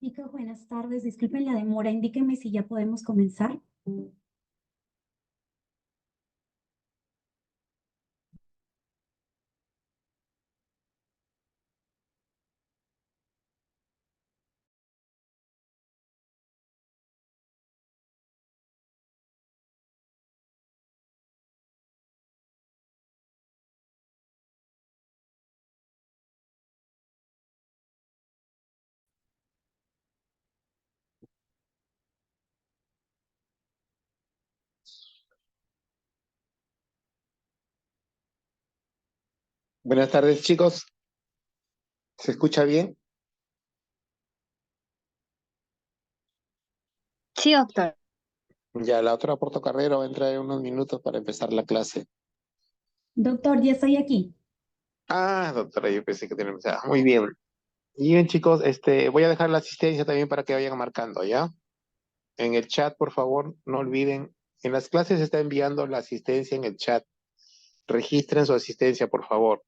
Chicos, buenas tardes. Disculpen la demora. Indíquenme si ya podemos comenzar. Buenas tardes, chicos. ¿Se escucha bien? Sí, doctor. Ya, la otra portocarrera va a entrar en unos minutos para empezar la clase. Doctor, ya estoy aquí. Ah, doctora, yo pensé que tenía mensaje. Muy bien. Y bien, chicos, voy a dejar la asistencia también para que vayan marcando, ¿ya? En el chat, por favor, no olviden. En las clases se está enviando la asistencia en el chat. Registren su asistencia, por favor.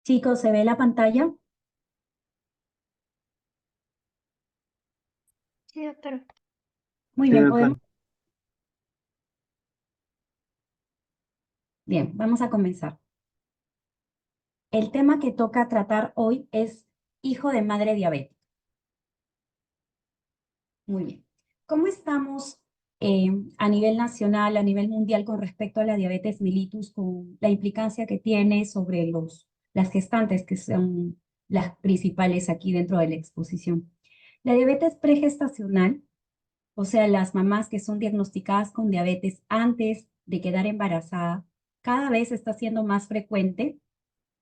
Chicos, ¿se ve la pantalla? Sí, doctor. Muy Sí, bien, doctora. podemos. Bien, vamos a comenzar. El tema que toca tratar hoy es hijo de madre diabética. Muy bien. ¿Cómo estamos a nivel nacional, a nivel mundial con respecto a la diabetes mellitus, con la implicancia que tiene sobre las gestantes, que son las principales aquí dentro de la exposición? La diabetes pregestacional, o sea, las mamás que son diagnosticadas con diabetes antes de quedar embarazada, cada vez está siendo más frecuente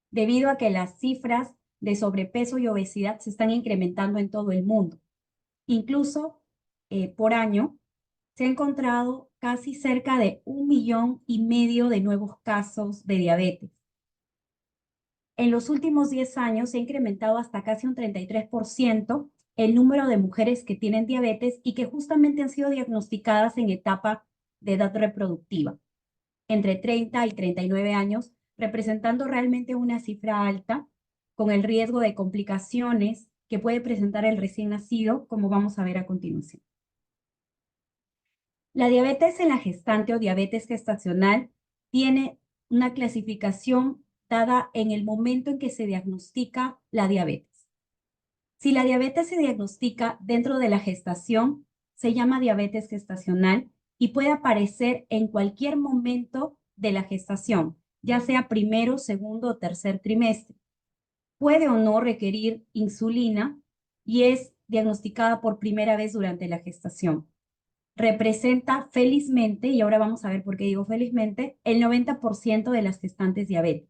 debido a que las cifras de sobrepeso y obesidad se están incrementando en todo el mundo. Incluso por año se ha encontrado casi cerca de 1,5 millones de nuevos casos de diabetes. En los últimos 10 años se ha incrementado hasta casi un 33% el número de mujeres que tienen diabetes y que justamente han sido diagnosticadas en etapa de edad reproductiva, entre 30 y 39 años, representando realmente una cifra alta con el riesgo de complicaciones que puede presentar el recién nacido, como vamos a ver a continuación. La diabetes en la gestante o diabetes gestacional tiene una clasificación dada en el momento en que se diagnostica la diabetes. Si la diabetes se diagnostica dentro de la gestación, se llama diabetes gestacional y puede aparecer en cualquier momento de la gestación, ya sea primero, segundo o tercer trimestre. Puede o no requerir insulina y es diagnosticada por primera vez durante la gestación. Representa felizmente, y ahora vamos a ver por qué digo felizmente, el 90% de las gestantes diabéticas.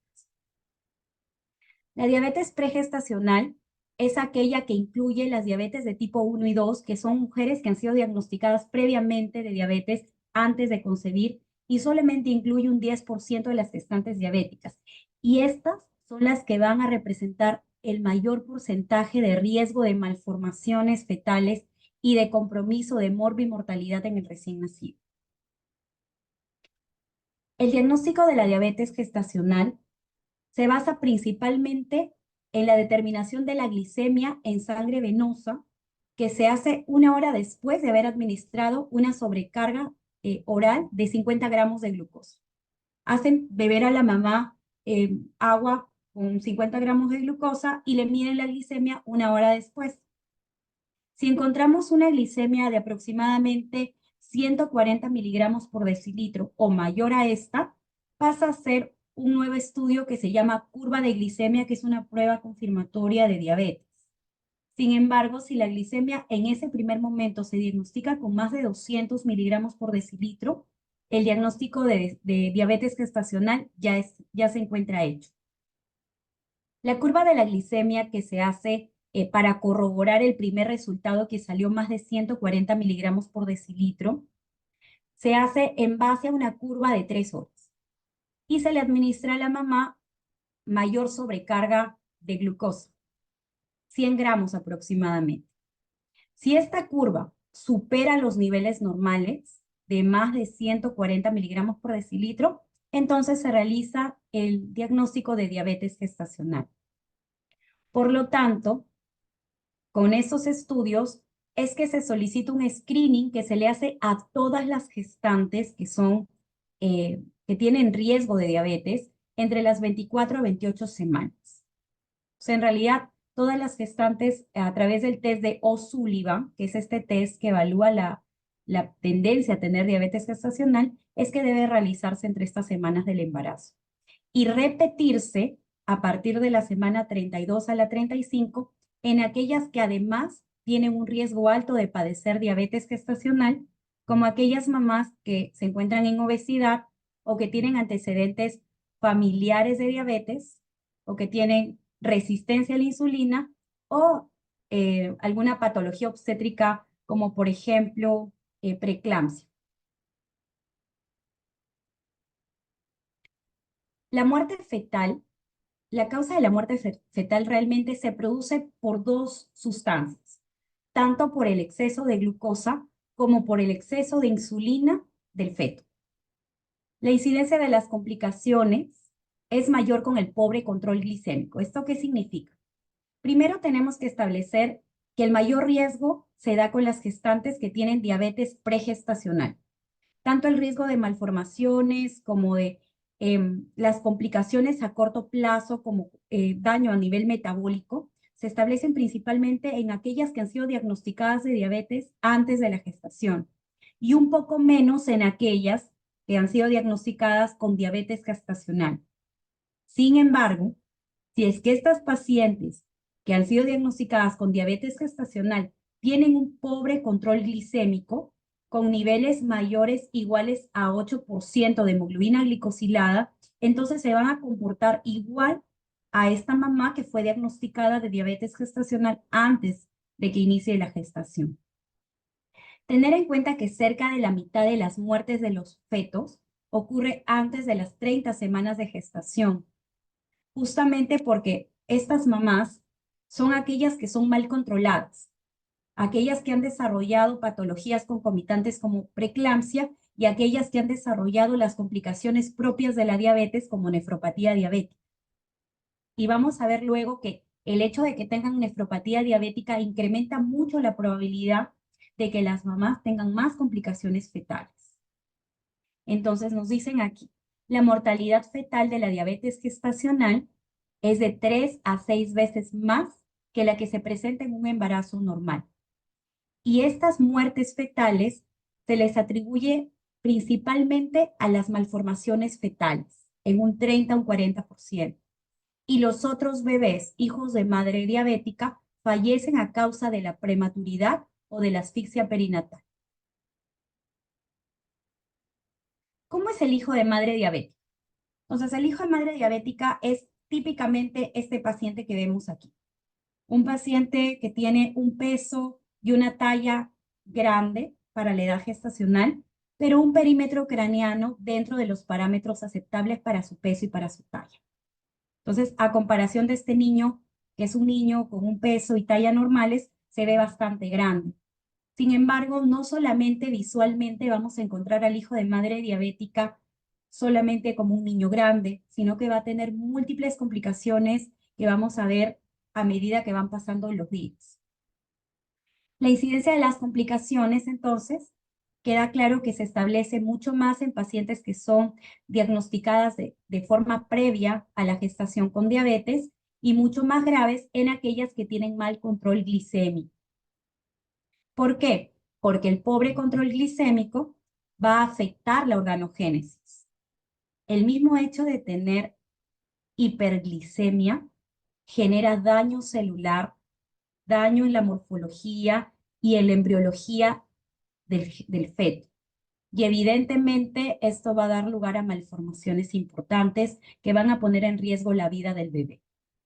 La diabetes pregestacional es aquella que incluye las diabetes de tipo 1 y 2, que son mujeres que han sido diagnosticadas previamente de diabetes antes de concebir y solamente incluye un 10% de las gestantes diabéticas. Y estas son las que van a representar el mayor porcentaje de riesgo de malformaciones fetales y de compromiso de morbimortalidad en el recién nacido. El diagnóstico de la diabetes gestacional se basa principalmente en la determinación de la glicemia en sangre venosa, que se hace 1 hora después de haber administrado una sobrecarga oral de 50 gramos de glucosa. Hacen beber a la mamá agua con 50 gramos de glucosa y le miden la glicemia 1 hora después. Si encontramos una glicemia de aproximadamente 140 miligramos por decilitro o mayor a esta, pasa a ser un nuevo estudio que se llama curva de glicemia, que es una prueba confirmatoria de diabetes. Sin embargo, si la glicemia en ese primer momento se diagnostica con más de 200 miligramos por decilitro, el diagnóstico de diabetes gestacional ya se encuentra hecho. La curva de la glicemia que se hace para corroborar el primer resultado que salió más de 140 miligramos por decilitro, se hace en base a una curva de 3 horas y se le administra a la mamá mayor sobrecarga de glucosa, 100 gramos aproximadamente. Si esta curva supera los niveles normales de más de 140 miligramos por decilitro, entonces se realiza el diagnóstico de diabetes gestacional. Por lo tanto, con estos estudios es que se solicita un screening que se le hace a todas las gestantes que tienen riesgo de diabetes entre las 24 a 28 semanas. O sea, en realidad, todas las gestantes a través del test de O'Sullivan, que es este test que evalúa la tendencia a tener diabetes gestacional, es que debe realizarse entre estas semanas del embarazo y repetirse a partir de la semana 32 a la 35 en aquellas que además tienen un riesgo alto de padecer diabetes gestacional, como aquellas mamás que se encuentran en obesidad o que tienen antecedentes familiares de diabetes o que tienen resistencia a la insulina o alguna patología obstétrica como por ejemplo preeclampsia. La muerte fetal, la causa de la muerte fetal realmente se produce por dos sustancias, tanto por el exceso de glucosa como por el exceso de insulina del feto. La incidencia de las complicaciones es mayor con el pobre control glicémico. ¿Esto qué significa? Primero tenemos que establecer que el mayor riesgo se da con las gestantes que tienen diabetes pregestacional. Tanto el riesgo de malformaciones como de las complicaciones a corto plazo como daño a nivel metabólico se establecen principalmente en aquellas que han sido diagnosticadas de diabetes antes de la gestación y un poco menos en aquellas que han sido diagnosticadas con diabetes gestacional. Sin embargo, si es que estas pacientes que han sido diagnosticadas con diabetes gestacional tienen un pobre control glicémico, con niveles mayores iguales a 8% de hemoglobina glicosilada, entonces se van a comportar igual a esta mamá que fue diagnosticada de diabetes gestacional antes de que inicie la gestación. Tener en cuenta que cerca de la mitad de las muertes de los fetos ocurre antes de las 30 semanas de gestación, justamente porque estas mamás son aquellas que son mal controladas, aquellas que han desarrollado patologías concomitantes como preeclampsia y aquellas que han desarrollado las complicaciones propias de la diabetes como nefropatía diabética. Y vamos a ver luego que el hecho de que tengan nefropatía diabética incrementa mucho la probabilidad de que las mamás tengan más complicaciones fetales. Entonces nos dicen aquí, la mortalidad fetal de la diabetes gestacional es de 3 a 6 veces más que la que se presenta en un embarazo normal. Y estas muertes fetales se les atribuye principalmente a las malformaciones fetales, en un 30 a un 40%. Y los otros bebés, hijos de madre diabética, fallecen a causa de la prematuridad o de la asfixia perinatal. ¿Cómo es el hijo de madre diabética? Entonces, el hijo de madre diabética es típicamente este paciente que vemos aquí. Un paciente que tiene un peso y una talla grande para la edad gestacional, pero un perímetro craneano dentro de los parámetros aceptables para su peso y para su talla. Entonces, a comparación de este niño, que es un niño con un peso y talla normales, se ve bastante grande. Sin embargo, no solamente visualmente vamos a encontrar al hijo de madre diabética solamente como un niño grande, sino que va a tener múltiples complicaciones que vamos a ver a medida que van pasando los días. La incidencia de las complicaciones, entonces, queda claro que se establece mucho más en pacientes que son diagnosticadas de forma previa a la gestación con diabetes y mucho más graves en aquellas que tienen mal control glicémico. ¿Por qué? Porque el pobre control glicémico va a afectar la organogénesis. El mismo hecho de tener hiperglicemia genera daño celular, daño en la morfología y en la embriología del feto. Y evidentemente esto va a dar lugar a malformaciones importantes que van a poner en riesgo la vida del bebé.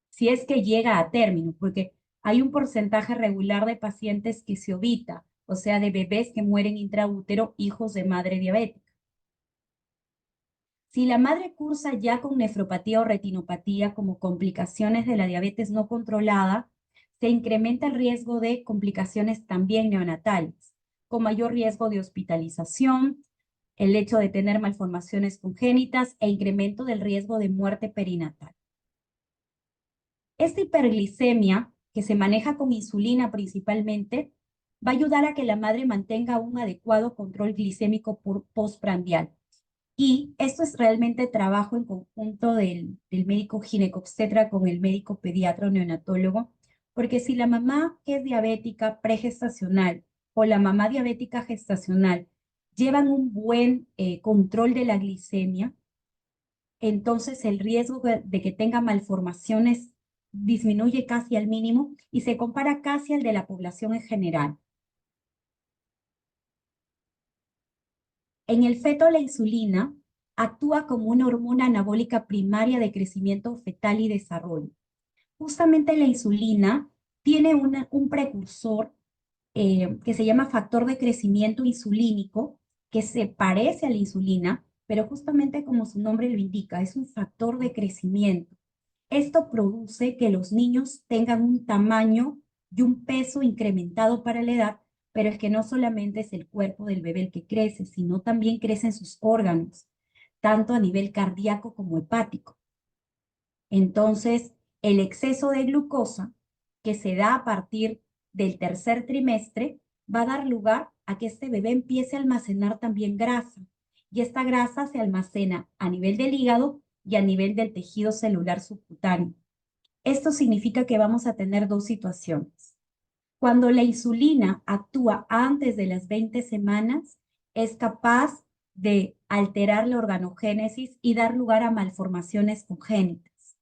Si es que llega a término, porque hay un porcentaje regular de pacientes que se ovita, o sea, de bebés que mueren intraútero, hijos de madre diabética. Si la madre cursa ya con nefropatía o retinopatía como complicaciones de la diabetes no controlada, se incrementa el riesgo de complicaciones también neonatales, con mayor riesgo de hospitalización, el hecho de tener malformaciones congénitas e incremento del riesgo de muerte perinatal. Esta hiperglicemia, que se maneja con insulina principalmente, va a ayudar a que la madre mantenga un adecuado control glicémico postprandial. Y esto es realmente trabajo en conjunto del médico ginecobstetra con el médico pediatra o neonatólogo, porque si la mamá que es diabética pregestacional o la mamá diabética gestacional llevan un buen control de la glicemia, entonces el riesgo de que tenga malformaciones disminuye casi al mínimo y se compara casi al de la población en general. En el feto, la insulina actúa como una hormona anabólica primaria de crecimiento fetal y desarrollo. Justamente la insulina tiene un precursor que se llama factor de crecimiento insulínico, que se parece a la insulina, pero justamente como su nombre lo indica, es un factor de crecimiento. Esto produce que los niños tengan un tamaño y un peso incrementado para la edad, pero es que no solamente es el cuerpo del bebé el que crece, sino también crecen sus órganos, tanto a nivel cardíaco como hepático. Entonces, el exceso de glucosa que se da a partir del tercer trimestre va a dar lugar a que este bebé empiece a almacenar también grasa. Y esta grasa se almacena a nivel del hígado y a nivel del tejido celular subcutáneo. Esto significa que vamos a tener dos situaciones. Cuando la insulina actúa antes de las 20 semanas, es capaz de alterar la organogénesis y dar lugar a malformaciones congénitas.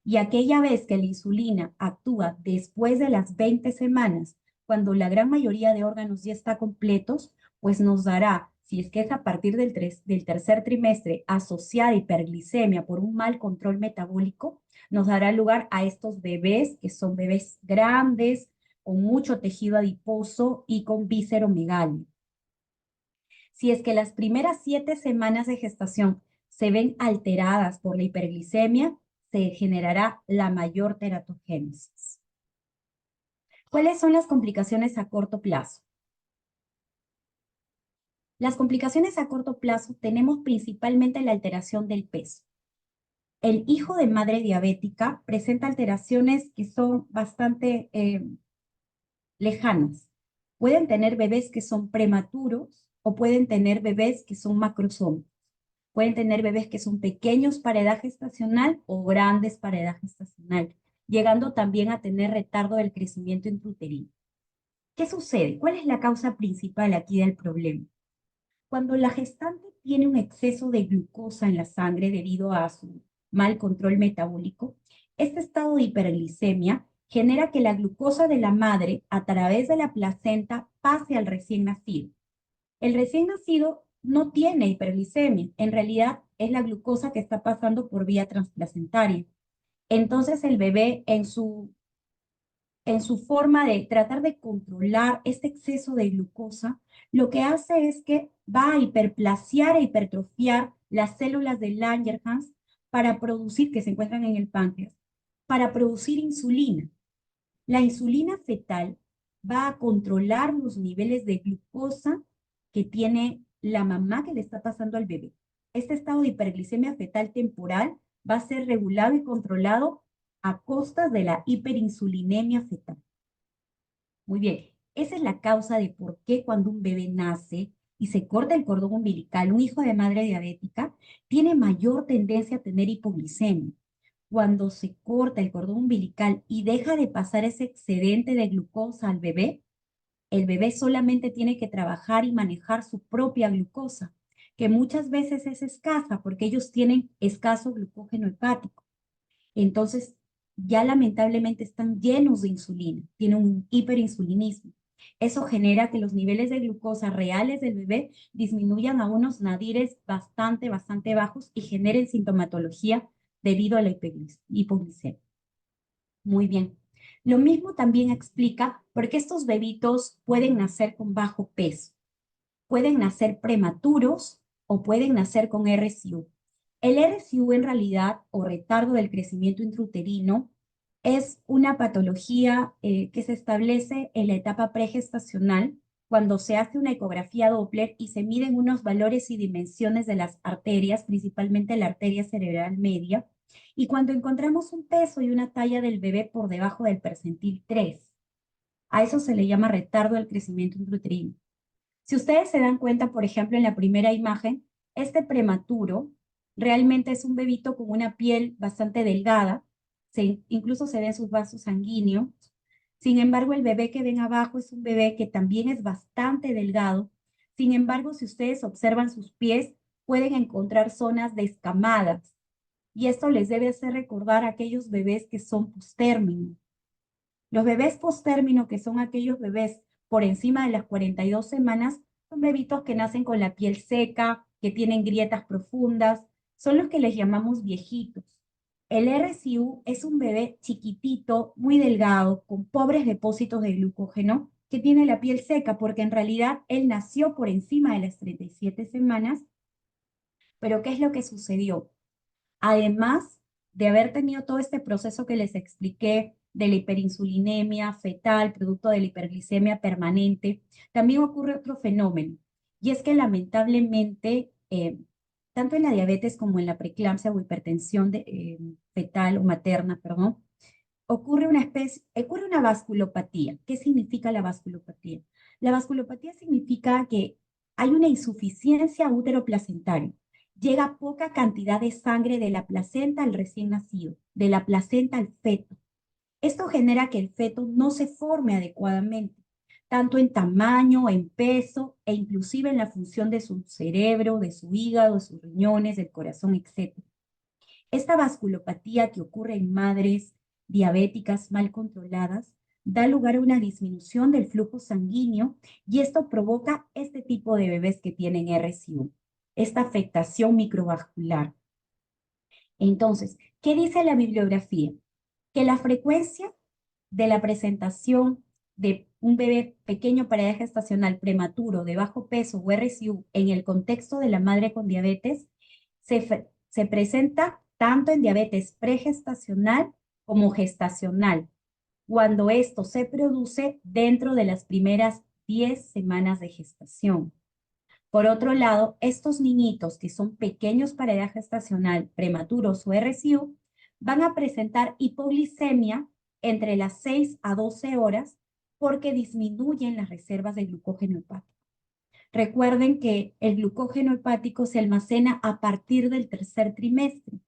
Y aquella vez que la insulina actúa después de las 20 semanas, cuando la gran mayoría de órganos ya está completos, pues nos dará, si es que es a partir del tercer trimestre asociada a hiperglicemia por un mal control metabólico, nos dará lugar a estos bebés que son bebés grandes, con mucho tejido adiposo y con visceromegalia. Si es que las primeras 7 semanas de gestación se ven alteradas por la hiperglicemia, se generará la mayor teratogénesis. ¿Cuáles son las complicaciones a corto plazo? Las complicaciones a corto plazo tenemos principalmente la alteración del peso. El hijo de madre diabética presenta alteraciones que son bastante lejanas. Pueden tener bebés que son prematuros o pueden tener bebés que son macrosómicos. Pueden tener bebés que son pequeños para edad gestacional o grandes para edad gestacional, llegando también a tener retardo del crecimiento intrauterino. ¿Qué sucede? ¿Cuál es la causa principal aquí del problema? Cuando la gestante tiene un exceso de glucosa en la sangre debido a su mal control metabólico, este estado de hiperglicemia genera que la glucosa de la madre a través de la placenta pase al recién nacido. El recién nacido no tiene hiperglicemia, en realidad es la glucosa que está pasando por vía transplacentaria. Entonces el bebé en su en su forma de tratar de controlar este exceso de glucosa, lo que hace es que va a hiperplasear e hipertrofiar las células de Langerhans para producir, que se encuentran en el páncreas, para producir insulina. La insulina fetal va a controlar los niveles de glucosa que tiene la mamá que le está pasando al bebé. Este estado de hiperglicemia fetal temporal va a ser regulado y controlado a costas de la hiperinsulinemia fetal. Muy bien, esa es la causa de por qué cuando un bebé nace y se corta el cordón umbilical, un hijo de madre diabética tiene mayor tendencia a tener hipoglicemia. Cuando se corta el cordón umbilical y deja de pasar ese excedente de glucosa al bebé, el bebé solamente tiene que trabajar y manejar su propia glucosa, que muchas veces es escasa porque ellos tienen escaso glucógeno hepático. Entonces, ya lamentablemente están llenos de insulina, tienen un hiperinsulinismo. Eso genera que los niveles de glucosa reales del bebé disminuyan a unos nadires bastante bajos y generen sintomatología debido a la hipoglicemia. Muy bien. Lo mismo también explica por qué estos bebitos pueden nacer con bajo peso. Pueden nacer prematuros o pueden nacer con RCU. El RCU en realidad, o retardo del crecimiento intrauterino, es una patología que se establece en la etapa pregestacional cuando se hace una ecografía Doppler y se miden unos valores y dimensiones de las arterias, principalmente la arteria cerebral media, y cuando encontramos un peso y una talla del bebé por debajo del percentil 3. A eso se le llama retardo del crecimiento intrauterino. Si ustedes se dan cuenta, por ejemplo, en la primera imagen, este prematuro realmente es un bebito con una piel bastante delgada, incluso se ven sus vasos sanguíneos. Sin embargo, el bebé que ven abajo es un bebé que también es bastante delgado. Sin embargo, si ustedes observan sus pies, pueden encontrar zonas descamadas. Y esto les debe hacer recordar a aquellos bebés que son postérmino. Los bebés postérmino, que son aquellos bebés por encima de las 42 semanas, son bebitos que nacen con la piel seca, que tienen grietas profundas, son los que les llamamos viejitos. El RCU es un bebé chiquitito, muy delgado, con pobres depósitos de glucógeno, que tiene la piel seca, porque en realidad él nació por encima de las 37 semanas, pero ¿qué es lo que sucedió? Además de haber tenido todo este proceso que les expliqué de la hiperinsulinemia fetal, producto de la hiperglicemia permanente, también ocurre otro fenómeno, y es que lamentablemente, tanto en la diabetes como en la preeclampsia o hipertensión fetal o materna, perdón, ocurre una vasculopatía. ¿Qué significa la vasculopatía? La vasculopatía significa que hay una insuficiencia útero-placentaria. Llega poca cantidad de sangre de la placenta al recién nacido, de la placenta al feto. Esto genera que el feto no se forme adecuadamente, tanto en tamaño, en peso e inclusive en la función de su cerebro, de su hígado, de sus riñones, del corazón, etc. Esta vasculopatía que ocurre en madres diabéticas mal controladas da lugar a una disminución del flujo sanguíneo y esto provoca este tipo de bebés que tienen RCU, esta afectación microvascular. Entonces, ¿qué dice la bibliografía? Que la frecuencia de la presentación de un bebé pequeño para edad gestacional prematuro de bajo peso o RCU en el contexto de la madre con diabetes se presenta tanto en diabetes pregestacional como gestacional, cuando esto se produce dentro de las primeras 10 semanas de gestación. Por otro lado, estos niñitos que son pequeños para edad gestacional, prematuros o RCU, van a presentar hipoglicemia entre las 6 a 12 horas porque disminuyen las reservas de glucógeno hepático. Recuerden que el glucógeno hepático se almacena a partir del tercer trimestre.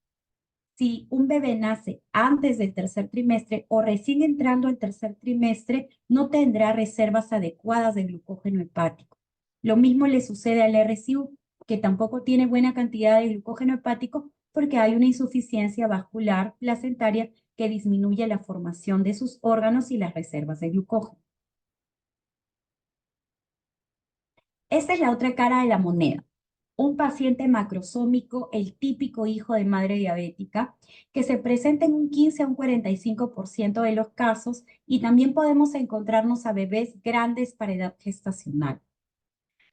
Si un bebé nace antes del tercer trimestre o recién entrando al tercer trimestre, no tendrá reservas adecuadas de glucógeno hepático. Lo mismo le sucede al RCU, que tampoco tiene buena cantidad de glucógeno hepático porque hay una insuficiencia vascular placentaria que disminuye la formación de sus órganos y las reservas de glucógeno. Esta es la otra cara de la moneda. un paciente macrosómico, el típico hijo de madre diabética, que se presenta en un 15 a un 45% de los casos, y también podemos encontrarnos a bebés grandes para edad gestacional.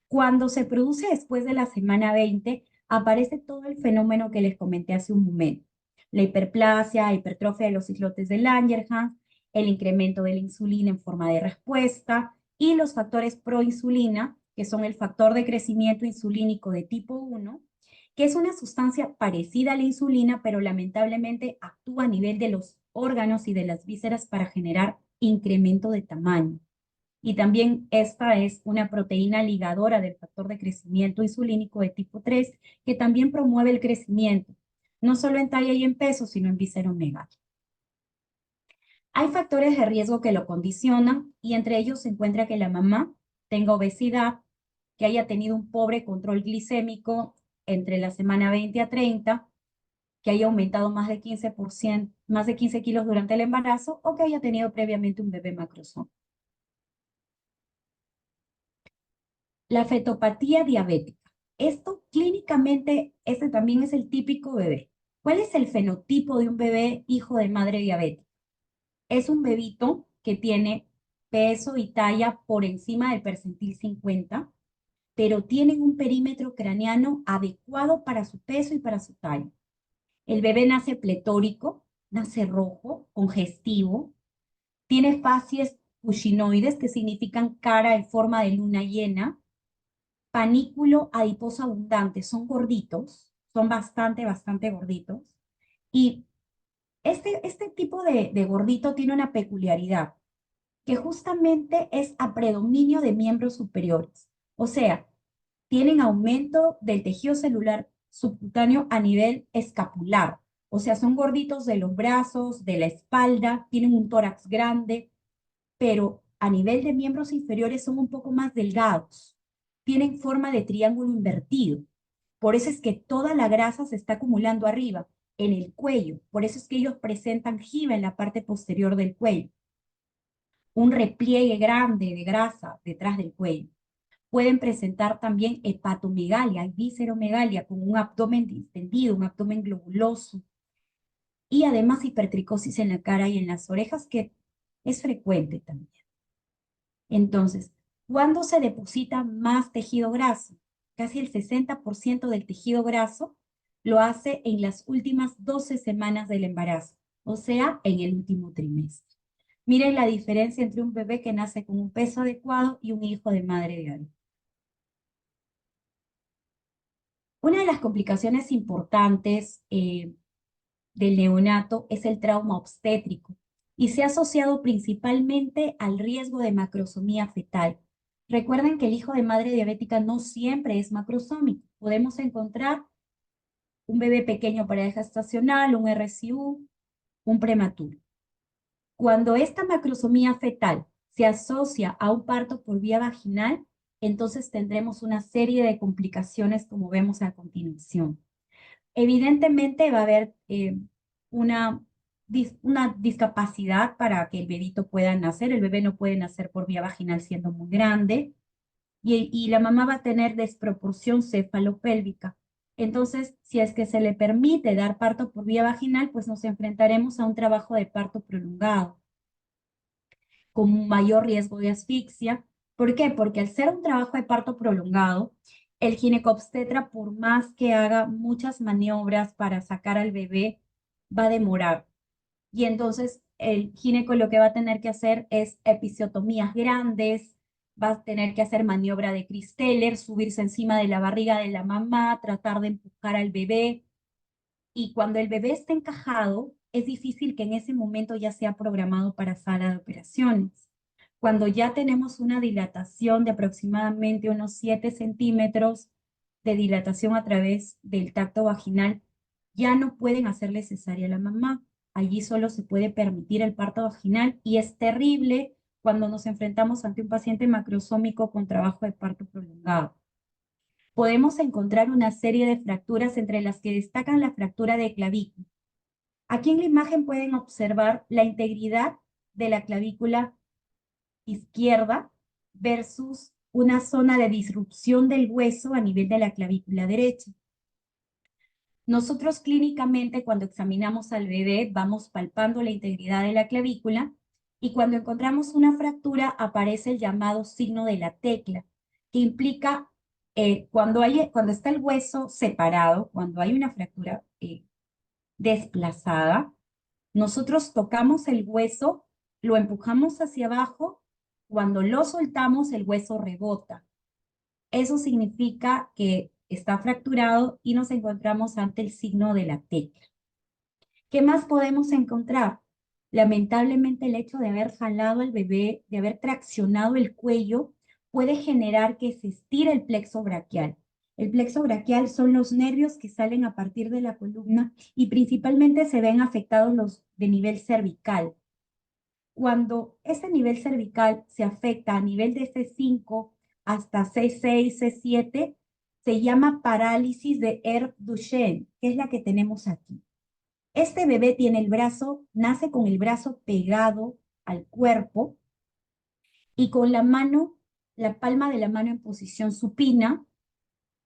Cuando se produce después de la semana 20, aparece todo el fenómeno que les comenté hace un momento. La hiperplasia, hipertrofia de los islotes de Langerhans, el incremento de la insulina en forma de respuesta y los factores proinsulina, que son el factor de crecimiento insulínico de tipo 1, que es una sustancia parecida a la insulina, pero lamentablemente actúa a nivel de los órganos y de las vísceras para generar incremento de tamaño. Y también esta es una proteína ligadora del factor de crecimiento insulínico de tipo 3, que también promueve el crecimiento, no solo en talla y en peso, sino en visceromegalia. Hay factores de riesgo que lo condicionan, y entre ellos se encuentra que la mamá tenga obesidad, que haya tenido un pobre control glicémico entre la semana 20 a 30, que haya aumentado más de 15%, más de 15 kilos durante el embarazo, o que haya tenido previamente un bebé macrosómico. La fetopatía diabética. Esto clínicamente, este también es el típico bebé. ¿Cuál es el fenotipo de un bebé hijo de madre diabética? Es un bebito que tiene peso y talla por encima del percentil 50, pero tienen un perímetro craneano adecuado para su peso y para su talla. El bebé nace pletórico, nace rojo, congestivo, tiene facies cushinoides, que significan cara en forma de luna llena, panículo adiposo abundante, son gorditos, son bastante gorditos. Y este tipo de gordito tiene una peculiaridad, que justamente es a predominio de miembros superiores. O sea, tienen aumento del tejido celular subcutáneo a nivel escapular. O sea, son gorditos de los brazos, de la espalda, tienen un tórax grande, pero a nivel de miembros inferiores son un poco más delgados. Tienen forma de triángulo invertido. Por eso es que toda la grasa se está acumulando arriba, en el cuello. Por eso es que ellos presentan jiba en la parte posterior del cuello. Un repliegue grande de grasa detrás del cuello. Pueden presentar también hepatomegalia y visceromegalia, con un abdomen distendido, un abdomen globuloso. Y además hipertricosis en la cara y en las orejas, que es frecuente también. Entonces, ¿cuándo se deposita más tejido graso? Casi el 60% del tejido graso lo hace en las últimas 12 semanas del embarazo, o sea, en el último trimestre. Miren la diferencia entre un bebé que nace con un peso adecuado y un hijo de madre diabética. Una de las complicaciones importantes del neonato es el trauma obstétrico, y se ha asociado principalmente al riesgo de macrosomía fetal. Recuerden que el hijo de madre diabética no siempre es macrosómico. Podemos encontrar un bebé pequeño para edad gestacional, un RCU, un prematuro. Cuando esta macrosomía fetal se asocia a un parto por vía vaginal, entonces tendremos una serie de complicaciones como vemos a continuación. Evidentemente va a haber una, una discapacidad para que el bebito pueda nacer. El bebé no puede nacer por vía vaginal siendo muy grande, y la mamá va a tener desproporción cefalopélvica. Entonces, si es que se le permite dar parto por vía vaginal, pues nos enfrentaremos a un trabajo de parto prolongado, con un mayor riesgo de asfixia. ¿Por qué? Porque al ser un trabajo de parto prolongado, el ginecobstetra, por más que haga muchas maniobras para sacar al bebé, va a demorar. Y entonces el gineco lo que va a tener que hacer es episiotomías grandes, va a tener que hacer maniobra de Christeller, subirse encima de la barriga de la mamá, tratar de empujar al bebé. Y cuando el bebé está encajado, es difícil que en ese momento ya sea programado para sala de operaciones. Cuando ya tenemos una dilatación de aproximadamente unos 7 centímetros de dilatación a través del tacto vaginal, ya no pueden hacerle cesárea a la mamá. Allí solo se puede permitir el parto vaginal, y es terrible cuando nos enfrentamos ante un paciente macrosómico con trabajo de parto prolongado. Podemos encontrar una serie de fracturas, entre las que destacan la fractura de clavícula. Aquí en la imagen pueden observar la integridad de la clavícula izquierda versus una zona de disrupción del hueso a nivel de la clavícula derecha. Nosotros clínicamente cuando examinamos al bebé vamos palpando la integridad de la clavícula y cuando encontramos una fractura aparece el llamado signo de la tecla, que implica cuando está el hueso separado, cuando hay una fractura desplazada, nosotros tocamos el hueso, lo empujamos hacia abajo, cuando lo soltamos el hueso rebota. Eso significa que está fracturado y nos encontramos ante el signo de la tecla. ¿Qué más podemos encontrar? Lamentablemente el hecho de haber jalado al bebé, de haber traccionado el cuello, puede generar que se estire el plexo braquial. El plexo braquial son los nervios que salen a partir de la columna y principalmente se ven afectados los de nivel cervical. Cuando ese nivel cervical se afecta a nivel de C5 hasta C6, C7, se llama parálisis de Erbs-Duchenne, que es la que tenemos aquí. Este bebé tiene el brazo, nace con el brazo pegado al cuerpo y con la mano, la palma de la mano en posición supina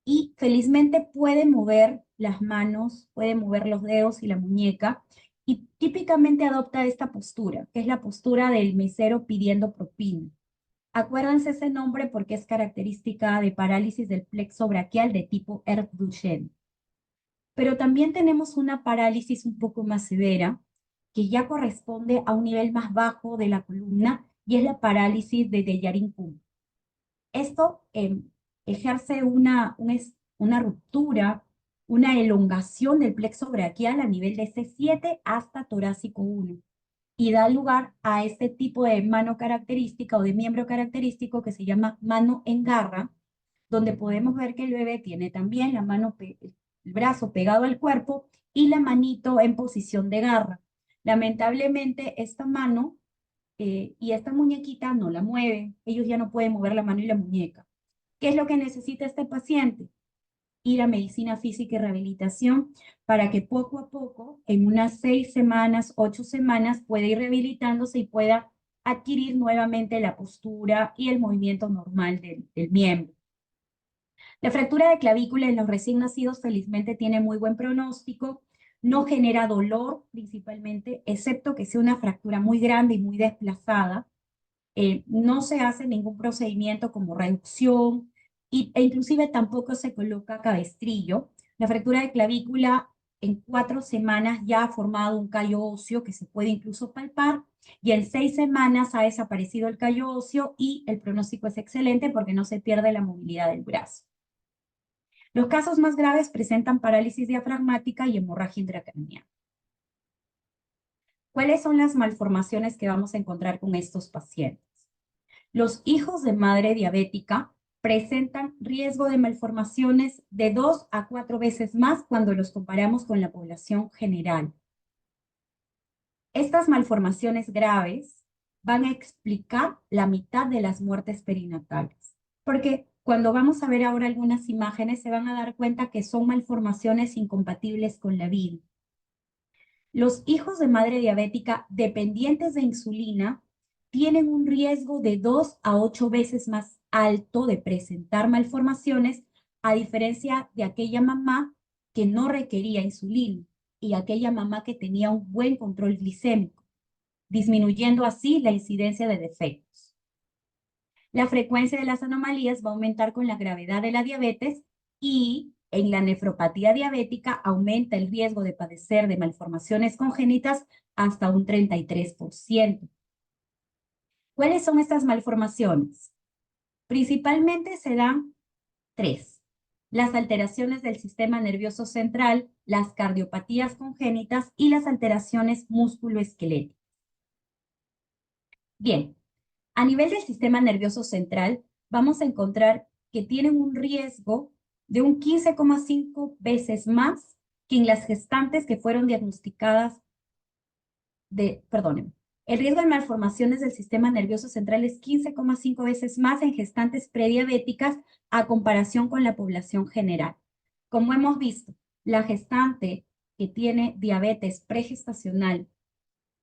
y felizmente puede mover las manos, puede mover los dedos y la muñeca y típicamente adopta esta postura, que es la postura del mesero pidiendo propina. Acuérdense ese nombre porque es característica de parálisis del plexo braquial de tipo Erbs-Duchenne. Pero también tenemos una parálisis un poco más severa, que ya corresponde a un nivel más bajo de la columna, y es la parálisis de Dejerine-Kump. Esto ejerce una ruptura, una elongación del plexo braquial a nivel de C7 hasta torácico 1, y da lugar a este tipo de mano característica o de miembro característico que se llama mano en garra, donde podemos ver que el bebé tiene también el brazo pegado al cuerpo y la manito en posición de garra. Lamentablemente, esta mano y esta muñequita no la mueven. Ellos ya no pueden mover la mano y la muñeca. ¿Qué es lo que necesita este paciente? Ir a medicina física y rehabilitación para que poco a poco, en unas 6 semanas, 8 semanas, pueda ir rehabilitándose y pueda adquirir nuevamente la postura y el movimiento normal del miembro. La fractura de clavícula en los recién nacidos felizmente tiene muy buen pronóstico, no genera dolor principalmente, excepto que sea una fractura muy grande y muy desplazada. No se hace ningún procedimiento como reducción e inclusive tampoco se coloca cabestrillo. La fractura de clavícula en 4 semanas ya ha formado un callo óseo que se puede incluso palpar y en 6 semanas ha desaparecido el callo óseo y el pronóstico es excelente porque no se pierde la movilidad del brazo. Los casos más graves presentan parálisis diafragmática y hemorragia intracraneal. ¿Cuáles son las malformaciones que vamos a encontrar con estos pacientes? Los hijos de madre diabética presentan riesgo de malformaciones de 2 a 4 veces más cuando los comparamos con la población general. Estas malformaciones graves van a explicar la mitad de las muertes perinatales, porque cuando vamos a ver ahora algunas imágenes se van a dar cuenta que son malformaciones incompatibles con la vida. Los hijos de madre diabética dependientes de insulina tienen un riesgo de 2 a 8 veces más alto de presentar malformaciones, a diferencia de aquella mamá que no requería insulina y aquella mamá que tenía un buen control glicémico, disminuyendo así la incidencia de defectos. La frecuencia de las anomalías va a aumentar con la gravedad de la diabetes y en la nefropatía diabética aumenta el riesgo de padecer de malformaciones congénitas hasta un 33%. ¿Cuáles son estas malformaciones? Principalmente se dan 3. Las alteraciones del sistema nervioso central, las cardiopatías congénitas y las alteraciones musculoesqueléticas. Bien, a nivel del sistema nervioso central, vamos a encontrar que tienen un riesgo de un 15,5 veces más que en las gestantes que fueron diagnosticadas el riesgo de malformaciones del sistema nervioso central es 15,5 veces más en gestantes prediabéticas a comparación con la población general. Como hemos visto, la gestante que tiene diabetes pregestacional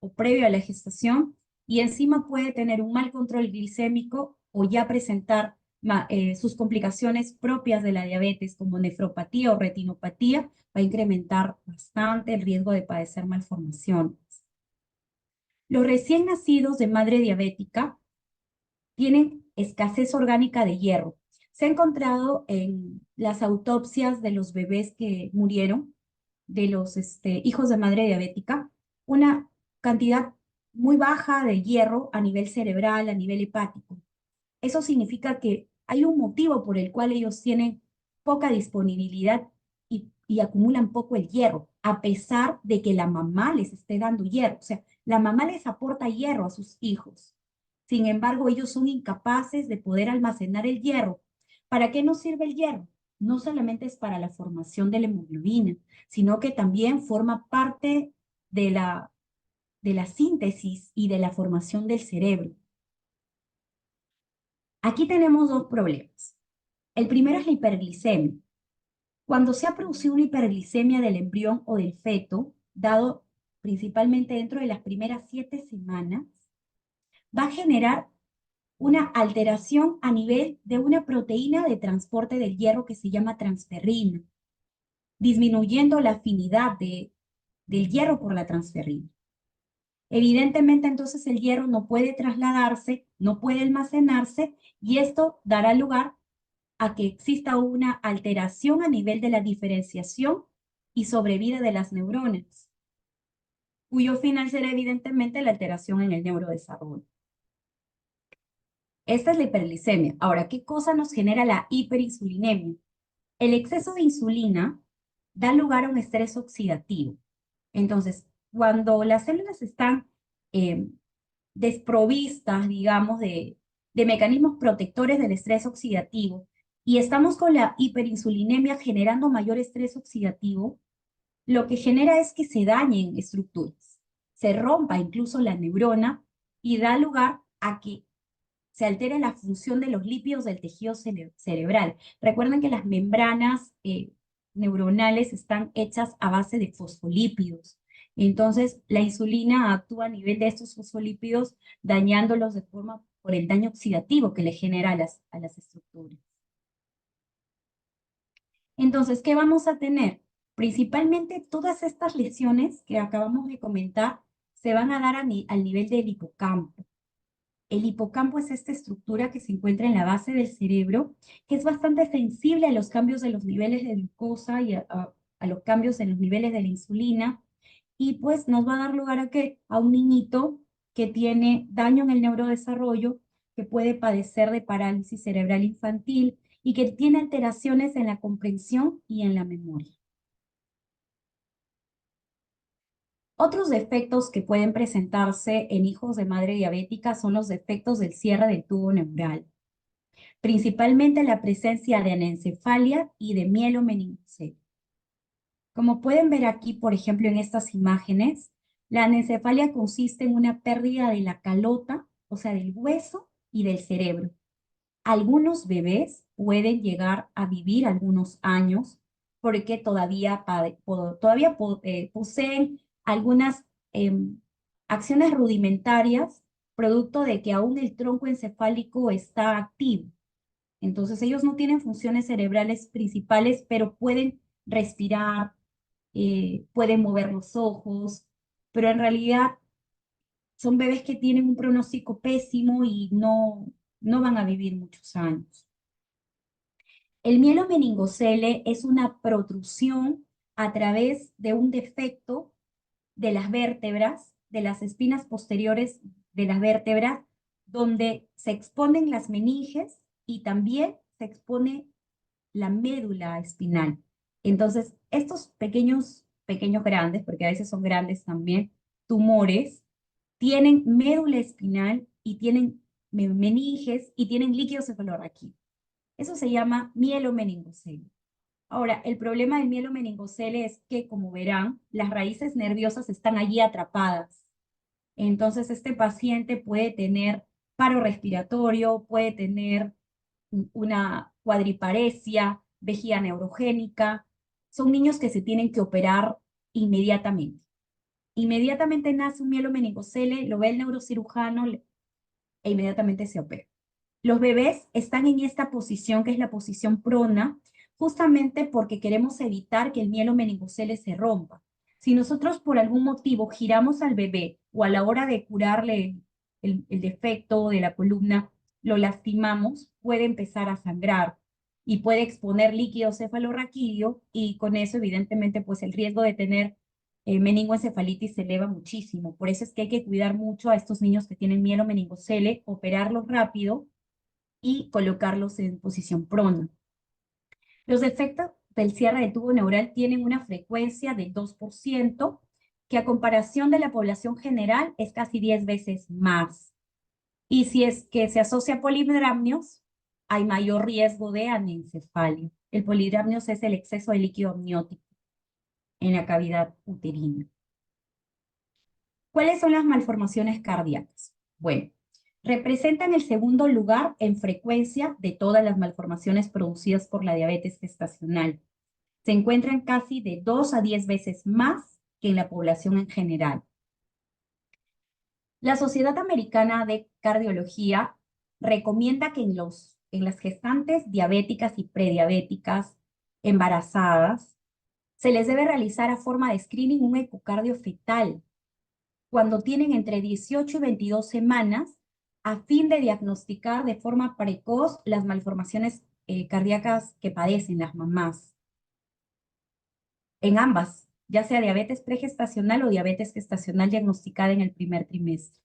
o previo a la gestación y encima puede tener un mal control glicémico o ya presentar sus complicaciones propias de la diabetes, como nefropatía o retinopatía, va a incrementar bastante el riesgo de padecer malformaciones. Los recién nacidos de madre diabética tienen escasez orgánica de hierro. Se ha encontrado en las autopsias de los bebés que murieron, de los hijos de madre diabética, una cantidad muy baja de hierro a nivel cerebral, a nivel hepático. Eso significa que hay un motivo por el cual ellos tienen poca disponibilidad y acumulan poco el hierro, a pesar de que la mamá les esté dando hierro. O sea, la mamá les aporta hierro a sus hijos. Sin embargo, ellos son incapaces de poder almacenar el hierro. ¿Para qué nos sirve el hierro? No solamente es para la formación de la hemoglobina, sino que también forma parte de la síntesis y de la formación del cerebro. Aquí tenemos dos problemas. El primero es la hiperglicemia. Cuando se ha producido una hiperglicemia del embrión o del feto, dado principalmente dentro de las primeras 7 semanas, va a generar una alteración a nivel de una proteína de transporte del hierro que se llama transferrina, disminuyendo la afinidad del hierro por la transferrina. Evidentemente, entonces el hierro no puede trasladarse, no puede almacenarse y esto dará lugar a que exista una alteración a nivel de la diferenciación y sobrevida de las neuronas, cuyo final será evidentemente la alteración en el neurodesarrollo. Esta es la hiperglicemia. Ahora, ¿qué cosa nos genera la hiperinsulinemia? El exceso de insulina da lugar a un estrés oxidativo. Entonces, cuando las células están eh, desprovistas, digamos, de mecanismos protectores del estrés oxidativo y estamos con la hiperinsulinemia generando mayor estrés oxidativo, lo que genera es que se dañen estructuras, se rompa incluso la neurona y da lugar a que se altere la función de los lípidos del tejido cerebral. Recuerden que las membranas neuronales están hechas a base de fosfolípidos. Entonces, la insulina actúa a nivel de estos fosfolípidos, dañándolos de forma por el daño oxidativo que le genera a las estructuras. Entonces, ¿qué vamos a tener? Principalmente todas estas lesiones que acabamos de comentar se van a dar al nivel del hipocampo. El hipocampo es esta estructura que se encuentra en la base del cerebro, que es bastante sensible a los cambios de los niveles de glucosa y a los cambios en los niveles de la insulina, y pues nos va a dar lugar a qué? A un niñito que tiene daño en el neurodesarrollo, que puede padecer de parálisis cerebral infantil y que tiene alteraciones en la comprensión y en la memoria. Otros defectos que pueden presentarse en hijos de madre diabética son los defectos del cierre del tubo neural, principalmente la presencia de anencefalia y de mielomeningocele. Como pueden ver aquí, por ejemplo, en estas imágenes, la anencefalia consiste en una pérdida de la calota, o sea, del hueso y del cerebro. Algunos bebés pueden llegar a vivir algunos años porque todavía poseen algunas acciones rudimentarias, producto de que aún el tronco encefálico está activo. Entonces ellos no tienen funciones cerebrales principales, pero pueden respirar, pueden mover los ojos, pero en realidad son bebés que tienen un pronóstico pésimo y no van a vivir muchos años. El mielomeningocele es una protrusión a través de un defecto de las vértebras, de las espinas posteriores de las vértebras, donde se exponen las meninges y también se expone la médula espinal. Entonces, estos pequeños grandes, porque a veces son grandes también, tumores, tienen médula espinal y tienen meninges y tienen líquido cefalorraquídeo. Eso se llama mielomeningocele. Ahora, el problema del mielomeningocele es que, como verán, las raíces nerviosas están allí atrapadas. Entonces, este paciente puede tener paro respiratorio, puede tener una cuadriparesia, vejiga neurogénica. Son niños que se tienen que operar inmediatamente. Inmediatamente nace un mielomeningocele, lo ve el neurocirujano e inmediatamente se opera. Los bebés están en esta posición, que es la posición prona, justamente porque queremos evitar que el mielo meningocele se rompa. Si nosotros por algún motivo giramos al bebé o a la hora de curarle el defecto de la columna, lo lastimamos, puede empezar a sangrar y puede exponer líquido cefalorraquídeo y con eso evidentemente pues el riesgo de tener meningoencefalitis se eleva muchísimo. Por eso es que hay que cuidar mucho a estos niños que tienen mielo meningocele, operarlos rápido y colocarlos en posición prona. Los defectos del cierre de tubo neural tienen una frecuencia del 2%, que a comparación de la población general es casi 10 veces más. Y si es que se asocia a polidramnios, hay mayor riesgo de anencefalia. El polidramnios es el exceso de líquido amniótico en la cavidad uterina. ¿Cuáles son las malformaciones cardíacas? Bueno, representan el segundo lugar en frecuencia de todas las malformaciones producidas por la diabetes gestacional. Se encuentran casi de 2 a 10 veces más que en la población en general. La Sociedad Americana de Cardiología recomienda que en las gestantes diabéticas y prediabéticas embarazadas se les debe realizar a forma de screening un ecocardio fetal cuando tienen entre 18 y 22 semanas a fin de diagnosticar de forma precoz las malformaciones cardíacas que padecen las mamás. En ambas, ya sea diabetes pregestacional o diabetes gestacional diagnosticada en el primer trimestre.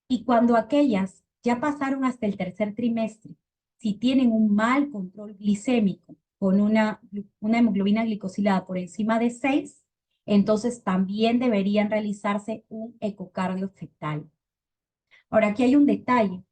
Y cuando aquellas ya pasaron hasta el tercer trimestre, si tienen un mal control glicémico con una hemoglobina glicosilada por encima de 6, entonces también deberían realizarse un ecocardio fetal. Ahora, aquí hay un detalle,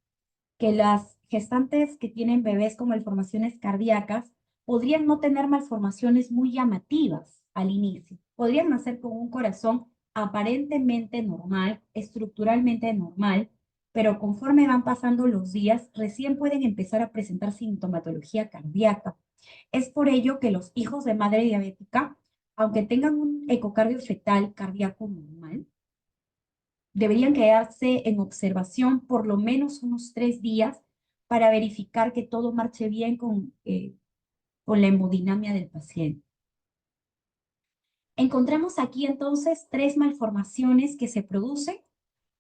que las gestantes que tienen bebés con malformaciones cardíacas podrían no tener malformaciones muy llamativas al inicio. Podrían nacer con un corazón aparentemente normal, estructuralmente normal, pero conforme van pasando los días, recién pueden empezar a presentar sintomatología cardíaca. Es por ello que los hijos de madre diabética, aunque tengan un ecocardio fetal cardíaco normal, deberían quedarse en observación por lo menos unos 3 días para verificar que todo marche bien con la hemodinamia del paciente. Encontramos aquí entonces 3 malformaciones que se producen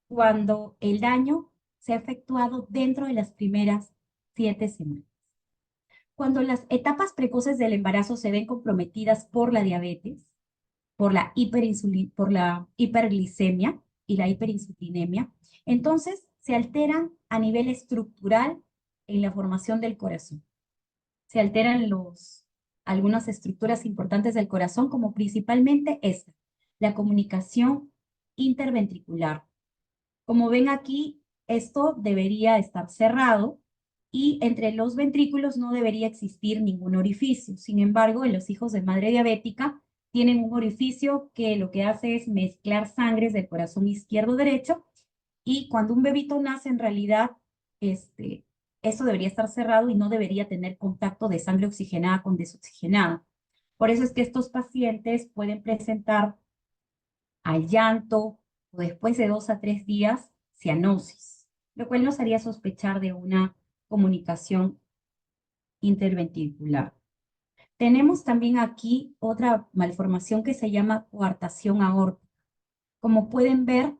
cuando el daño se ha efectuado dentro de las primeras 7 semanas. Cuando las etapas precoces del embarazo se ven comprometidas por la diabetes, por la hiperglicemia y la hiperinsulinemia, entonces se alteran a nivel estructural en la formación del corazón. Se alteran algunas estructuras importantes del corazón, como principalmente esta, la comunicación interventricular. Como ven aquí, esto debería estar cerrado y entre los ventrículos no debería existir ningún orificio. Sin embargo, en los hijos de madre diabética tienen un orificio que lo que hace es mezclar sangres del corazón izquierdo-derecho y cuando un bebito nace, en realidad, esto debería estar cerrado y no debería tener contacto de sangre oxigenada con desoxigenada. Por eso es que estos pacientes pueden presentar al llanto o después de 2 a 3 días cianosis, lo cual nos haría sospechar de una comunicación interventricular. Tenemos también aquí otra malformación que se llama coartación aórtica. Como pueden ver,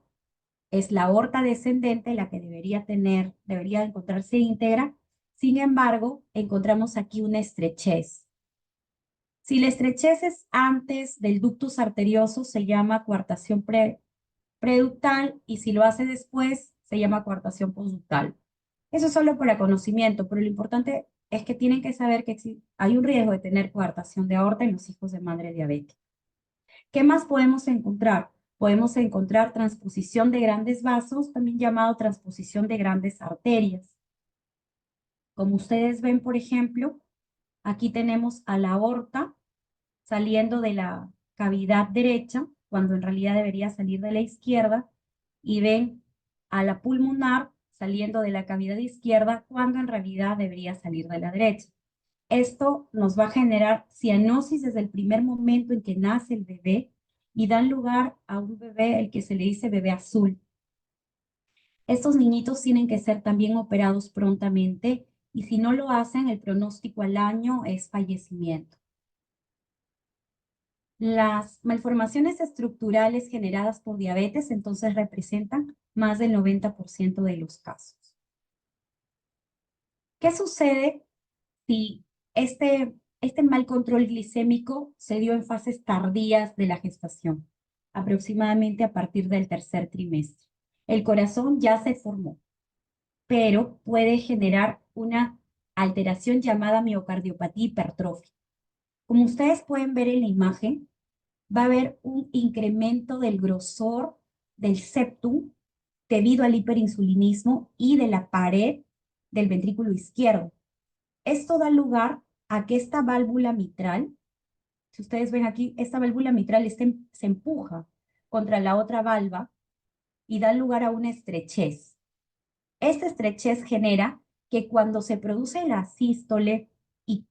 es la aorta descendente la que debería encontrarse íntegra. Sin embargo, encontramos aquí una estrechez. Si la estrechez es antes del ductus arterioso, se llama coartación preductal y si lo hace después, se llama coartación postductal. Eso es solo para conocimiento, pero lo importante es que tienen que saber que hay un riesgo de tener coartación de aorta en los hijos de madre diabética. ¿Qué más podemos encontrar? Podemos encontrar transposición de grandes vasos, también llamado transposición de grandes arterias. Como ustedes ven, por ejemplo, aquí tenemos a la aorta saliendo de la cavidad derecha, cuando en realidad debería salir de la izquierda, y ven a la pulmonar saliendo de la cavidad izquierda, cuando en realidad debería salir de la derecha. Esto nos va a generar cianosis desde el primer momento en que nace el bebé y dan lugar a un bebé, el que se le dice bebé azul. Estos niñitos tienen que ser también operados prontamente y si no lo hacen, el pronóstico al año es fallecimiento. Las malformaciones estructurales generadas por diabetes entonces representan más del 90% de los casos. ¿Qué sucede si este mal control glicémico se dio en fases tardías de la gestación, aproximadamente a partir del tercer trimestre? El corazón ya se formó, pero puede generar una alteración llamada miocardiopatía hipertrófica. Como ustedes pueden ver en la imagen, va a haber un incremento del grosor del septum debido al hiperinsulinismo y de la pared del ventrículo izquierdo. Esto da lugar a que esta válvula mitral, si ustedes ven aquí, esta válvula mitral se empuja contra la otra valva y da lugar a una estrechez. Esta estrechez genera que cuando se produce la sístole y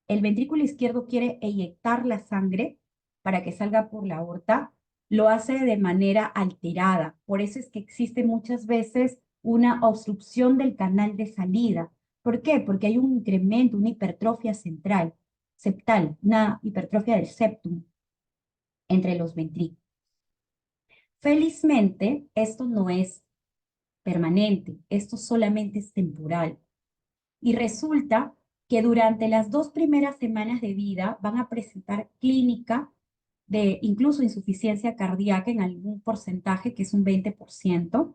el ventrículo izquierdo quiere eyectar la sangre para que salga por la aorta, lo hace de manera alterada. Por eso es que existe muchas veces una obstrucción del canal de salida. ¿Por qué? Porque hay un incremento, una hipertrofia septal, una hipertrofia del septum entre los ventrículos. Felizmente, esto no es permanente, esto solamente es temporal. Y resulta que durante las 2 primeras semanas de vida van a presentar clínica de incluso insuficiencia cardíaca en algún porcentaje, que es un 20%,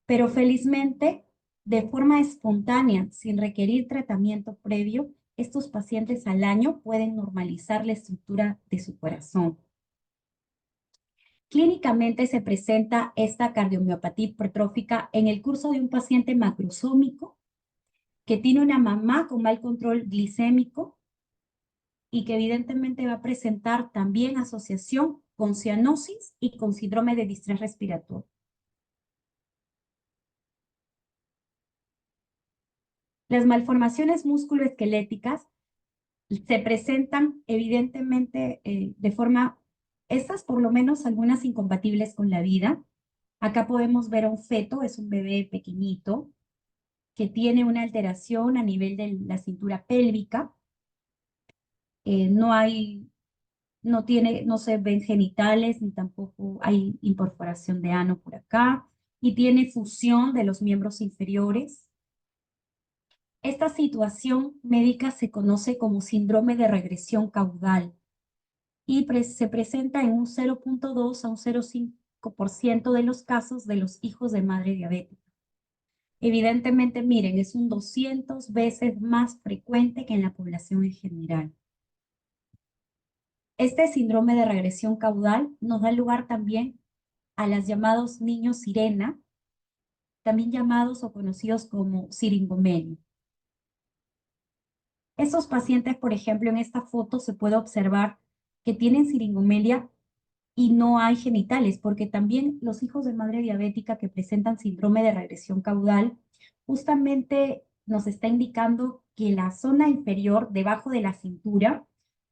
pero felizmente, de forma espontánea, sin requerir tratamiento previo, estos pacientes al año pueden normalizar la estructura de su corazón. Clínicamente se presenta esta cardiomiopatía hipertrófica en el curso de un paciente macrosómico que tiene una mamá con mal control glicémico y que evidentemente va a presentar también asociación con cianosis y con síndrome de distrés respiratorio. Las malformaciones musculoesqueléticas se presentan evidentemente de forma, estas por lo menos algunas incompatibles con la vida. Acá podemos ver a un feto, es un bebé pequeñito, que tiene una alteración a nivel de la cintura pélvica. No se ven genitales, ni tampoco hay incorporación de ano por acá, y tiene fusión de los miembros inferiores. Esta situación médica se conoce como síndrome de regresión caudal y se presenta en un 0.2 a un 0.5% de los casos de los hijos de madre diabética. Evidentemente, miren, es un 200 veces más frecuente que en la población en general. Este síndrome de regresión caudal nos da lugar también a los llamados niños sirena, también llamados o conocidos como siringomelia. Estos pacientes, por ejemplo, en esta foto se puede observar que tienen siringomelia y no hay genitales, porque también los hijos de madre diabética que presentan síndrome de regresión caudal, justamente nos está indicando que la zona inferior, debajo de la cintura,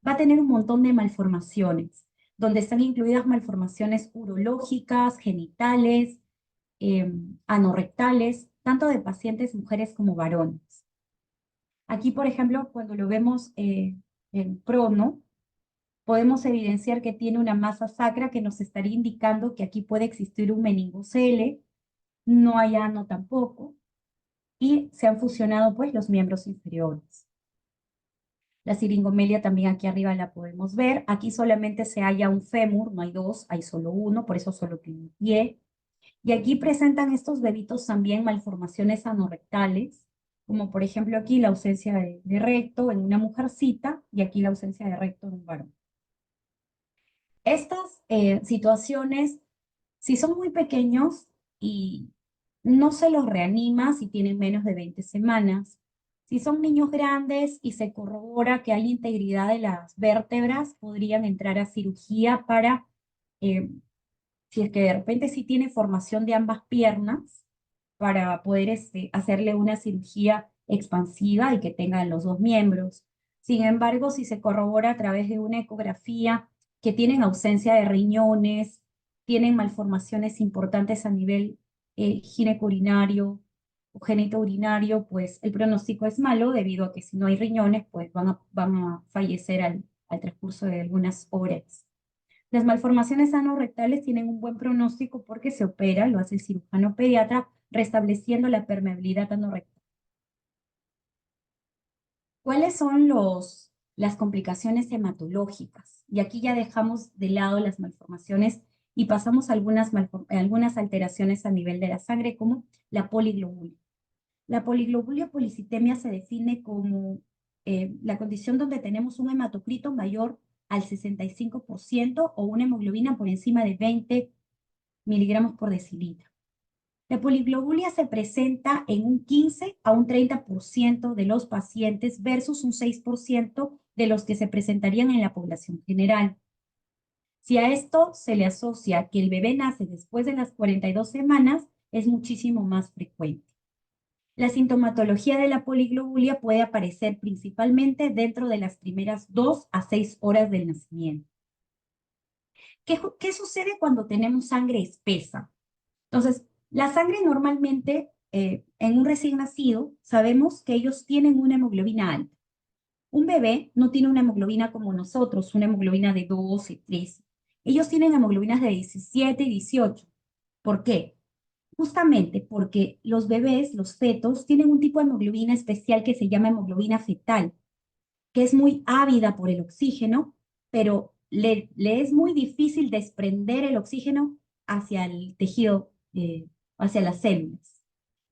va a tener un montón de malformaciones, donde están incluidas malformaciones urológicas, genitales, anorrectales, tanto de pacientes mujeres como varones. Aquí, por ejemplo, cuando lo vemos en prono, podemos evidenciar que tiene una masa sacra que nos estaría indicando que aquí puede existir un meningocele, no hay ano tampoco, y se han fusionado pues los miembros inferiores. La siringomelia también aquí arriba la podemos ver. Aquí solamente se halla un fémur, no hay dos, hay solo uno, por eso solo tiene un pie. Y aquí presentan estos bebitos también malformaciones anorrectales, como por ejemplo aquí la ausencia de recto en una mujercita y aquí la ausencia de recto en un varón. Estas situaciones, si son muy pequeños y no se los reanima si tienen menos de 20 semanas, si son niños grandes y se corrobora que hay integridad de las vértebras, podrían entrar a cirugía para, si es que de repente sí tiene formación de ambas piernas, para poder hacerle una cirugía expansiva y que tengan los dos miembros. Sin embargo, si se corrobora a través de una ecografía que tienen ausencia de riñones, tienen malformaciones importantes a nivel ginecourinario o genitourinario, pues el pronóstico es malo debido a que si no hay riñones, pues van a fallecer al transcurso de algunas horas. Las malformaciones anorrectales tienen un buen pronóstico porque se opera, lo hace el cirujano pediatra, restableciendo la permeabilidad anorrectal. ¿Cuáles son las complicaciones hematológicas? Y aquí ya dejamos de lado las malformaciones y pasamos a algunas alteraciones a nivel de la sangre, como la poliglobulia. La poliglobulia policitemia se define como la condición donde tenemos un hematocrito mayor al 65% o una hemoglobina por encima de 20 miligramos por decilitro. La poliglobulia se presenta en un 15 a un 30% de los pacientes versus un 6% de los que se presentarían en la población general. Si a esto se le asocia que el bebé nace después de las 42 semanas, es muchísimo más frecuente. La sintomatología de la poliglobulia puede aparecer principalmente dentro de las primeras 2 a 6 horas del nacimiento. ¿Qué sucede cuando tenemos sangre espesa? Entonces, la sangre normalmente en un recién nacido sabemos que ellos tienen una hemoglobina alta. Un bebé no tiene una hemoglobina como nosotros, una hemoglobina de 12, 13. Ellos tienen hemoglobinas de 17 y 18. ¿Por qué? Justamente porque los bebés, los fetos, tienen un tipo de hemoglobina especial que se llama hemoglobina fetal, que es muy ávida por el oxígeno, pero le es muy difícil desprender el oxígeno hacia el tejido, hacia las células.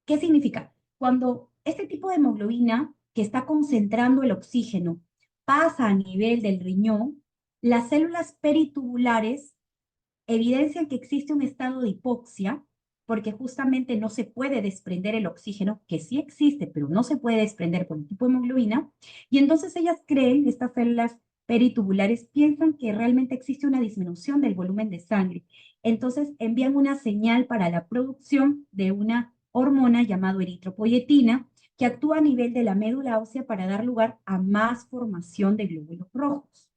¿Qué significa? Cuando este tipo de hemoglobina que está concentrando el oxígeno pasa a nivel del riñón, las células peritubulares evidencian que existe un estado de hipoxia porque justamente no se puede desprender el oxígeno, que sí existe, pero no se puede desprender por el tipo de hemoglobina, y entonces ellas creen, estas células peritubulares piensan que realmente existe una disminución del volumen de sangre. Entonces envían una señal para la producción de una hormona llamada eritropoyetina, que actúa a nivel de la médula ósea para dar lugar a más formación de glóbulos rojos.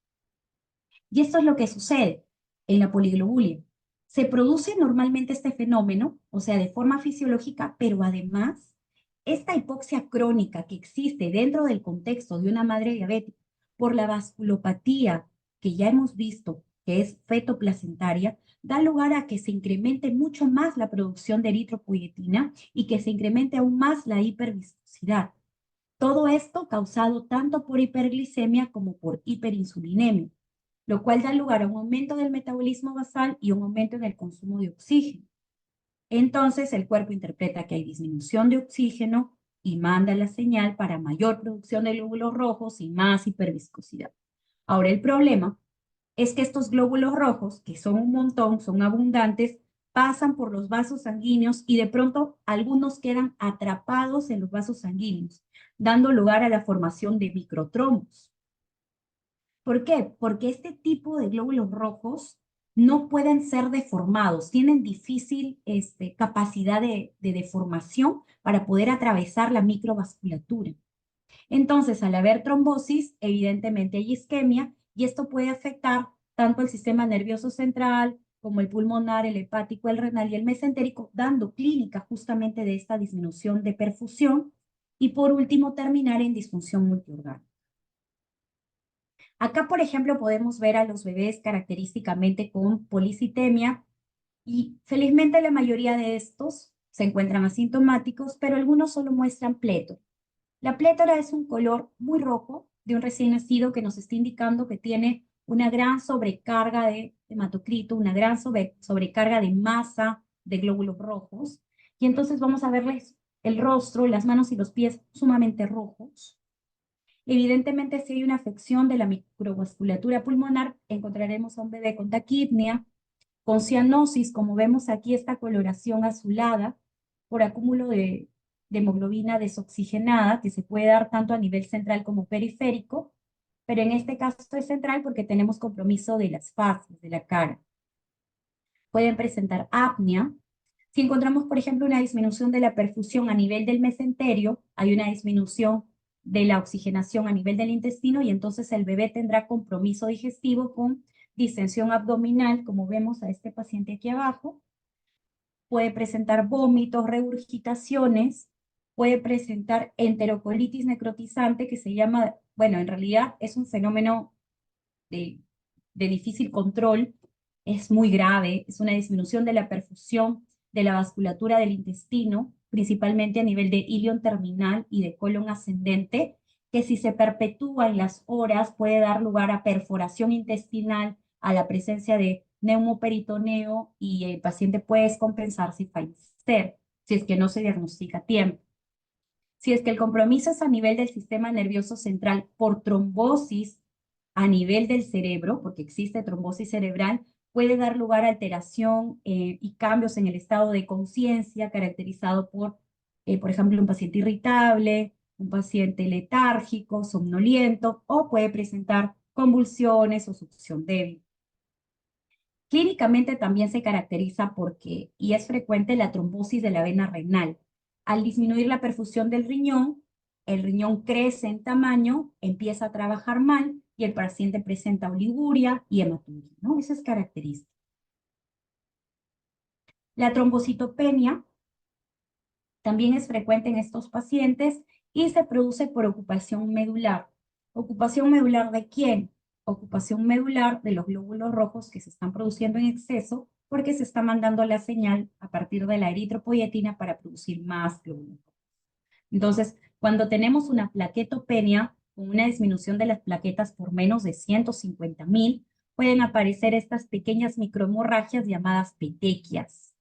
Y esto es lo que sucede en la poliglobulia. Se produce normalmente este fenómeno, o sea, de forma fisiológica, pero además, esta hipoxia crónica que existe dentro del contexto de una madre diabética por la vasculopatía que ya hemos visto, que es fetoplacentaria, da lugar a que se incremente mucho más la producción de eritropoyetina y que se incremente aún más la hiperviscosidad. Todo esto causado tanto por hiperglicemia como por hiperinsulinemia, lo cual da lugar a un aumento del metabolismo basal y un aumento en el consumo de oxígeno. Entonces el cuerpo interpreta que hay disminución de oxígeno y manda la señal para mayor producción de glóbulos rojos y más hiperviscosidad. Ahora el problema es que estos glóbulos rojos, que son un montón, son abundantes, pasan por los vasos sanguíneos y de pronto algunos quedan atrapados en los vasos sanguíneos, dando lugar a la formación de microtrombos. ¿Por qué? Porque este tipo de glóbulos rojos no pueden ser deformados, tienen difícil capacidad de deformación para poder atravesar la microvasculatura. Entonces, al haber trombosis, evidentemente hay isquemia y esto puede afectar tanto el sistema nervioso central como el pulmonar, el hepático, el renal y el mesentérico, dando clínica justamente de esta disminución de perfusión y por último terminar en disfunción multiorgánica. Acá, por ejemplo, podemos ver a los bebés característicamente con policitemia y felizmente la mayoría de estos se encuentran asintomáticos, pero algunos solo muestran plétora. La plétora es un color muy rojo de un recién nacido que nos está indicando que tiene una gran sobrecarga de hematocrito, una gran sobrecarga de masa de glóbulos rojos. Y entonces vamos a verles el rostro, las manos y los pies sumamente rojos. Evidentemente, si hay una afección de la microvasculatura pulmonar, encontraremos a un bebé con taquipnea, con cianosis, como vemos aquí esta coloración azulada por acúmulo de hemoglobina desoxigenada, que se puede dar tanto a nivel central como periférico, pero en este caso es central porque tenemos compromiso de las fases de la cara. Pueden presentar apnea. Si encontramos, por ejemplo, una disminución de la perfusión a nivel del mesenterio, hay una disminución de la oxigenación a nivel del intestino y entonces el bebé tendrá compromiso digestivo con distensión abdominal, como vemos a este paciente aquí abajo. puede presentar vómitos, regurgitaciones, puede presentar enterocolitis necrotizante, que se llama, bueno, en realidad es un fenómeno de, de difícil control, es muy grave, es una disminución de la perfusión de la vasculatura del intestino, principalmente a nivel de ilion terminal y de colon ascendente, que si se perpetúa en las horas puede dar lugar a perforación intestinal, a la presencia de neumoperitoneo y el paciente puede descompensarse y fallecer si es que no se diagnostica a tiempo. Si es que el compromiso es a nivel del sistema nervioso central por trombosis a nivel del cerebro, porque existe trombosis cerebral, puede dar lugar a alteración y cambios en el estado de conciencia caracterizado por ejemplo, un paciente irritable, un paciente letárgico, somnoliento, o puede presentar convulsiones o succión débil. Clínicamente también se caracteriza porque, y es frecuente, la trombosis de la vena renal. Al disminuir la perfusión del riñón, el riñón crece en tamaño, empieza a trabajar mal y el paciente presenta oliguria y hematuria, ¿no? Eso es característico. La trombocitopenia también es frecuente en estos pacientes y se produce por ocupación medular. ¿Ocupación medular de quién? Ocupación medular de los glóbulos rojos que se están produciendo en exceso porque se está mandando la señal a partir de la eritropoyetina para producir más glóbulos rojos. Entonces, cuando tenemos una plaquetopenia con una disminución de las plaquetas por menos de 150.000, pueden aparecer estas pequeñas microhemorragias llamadas petequias.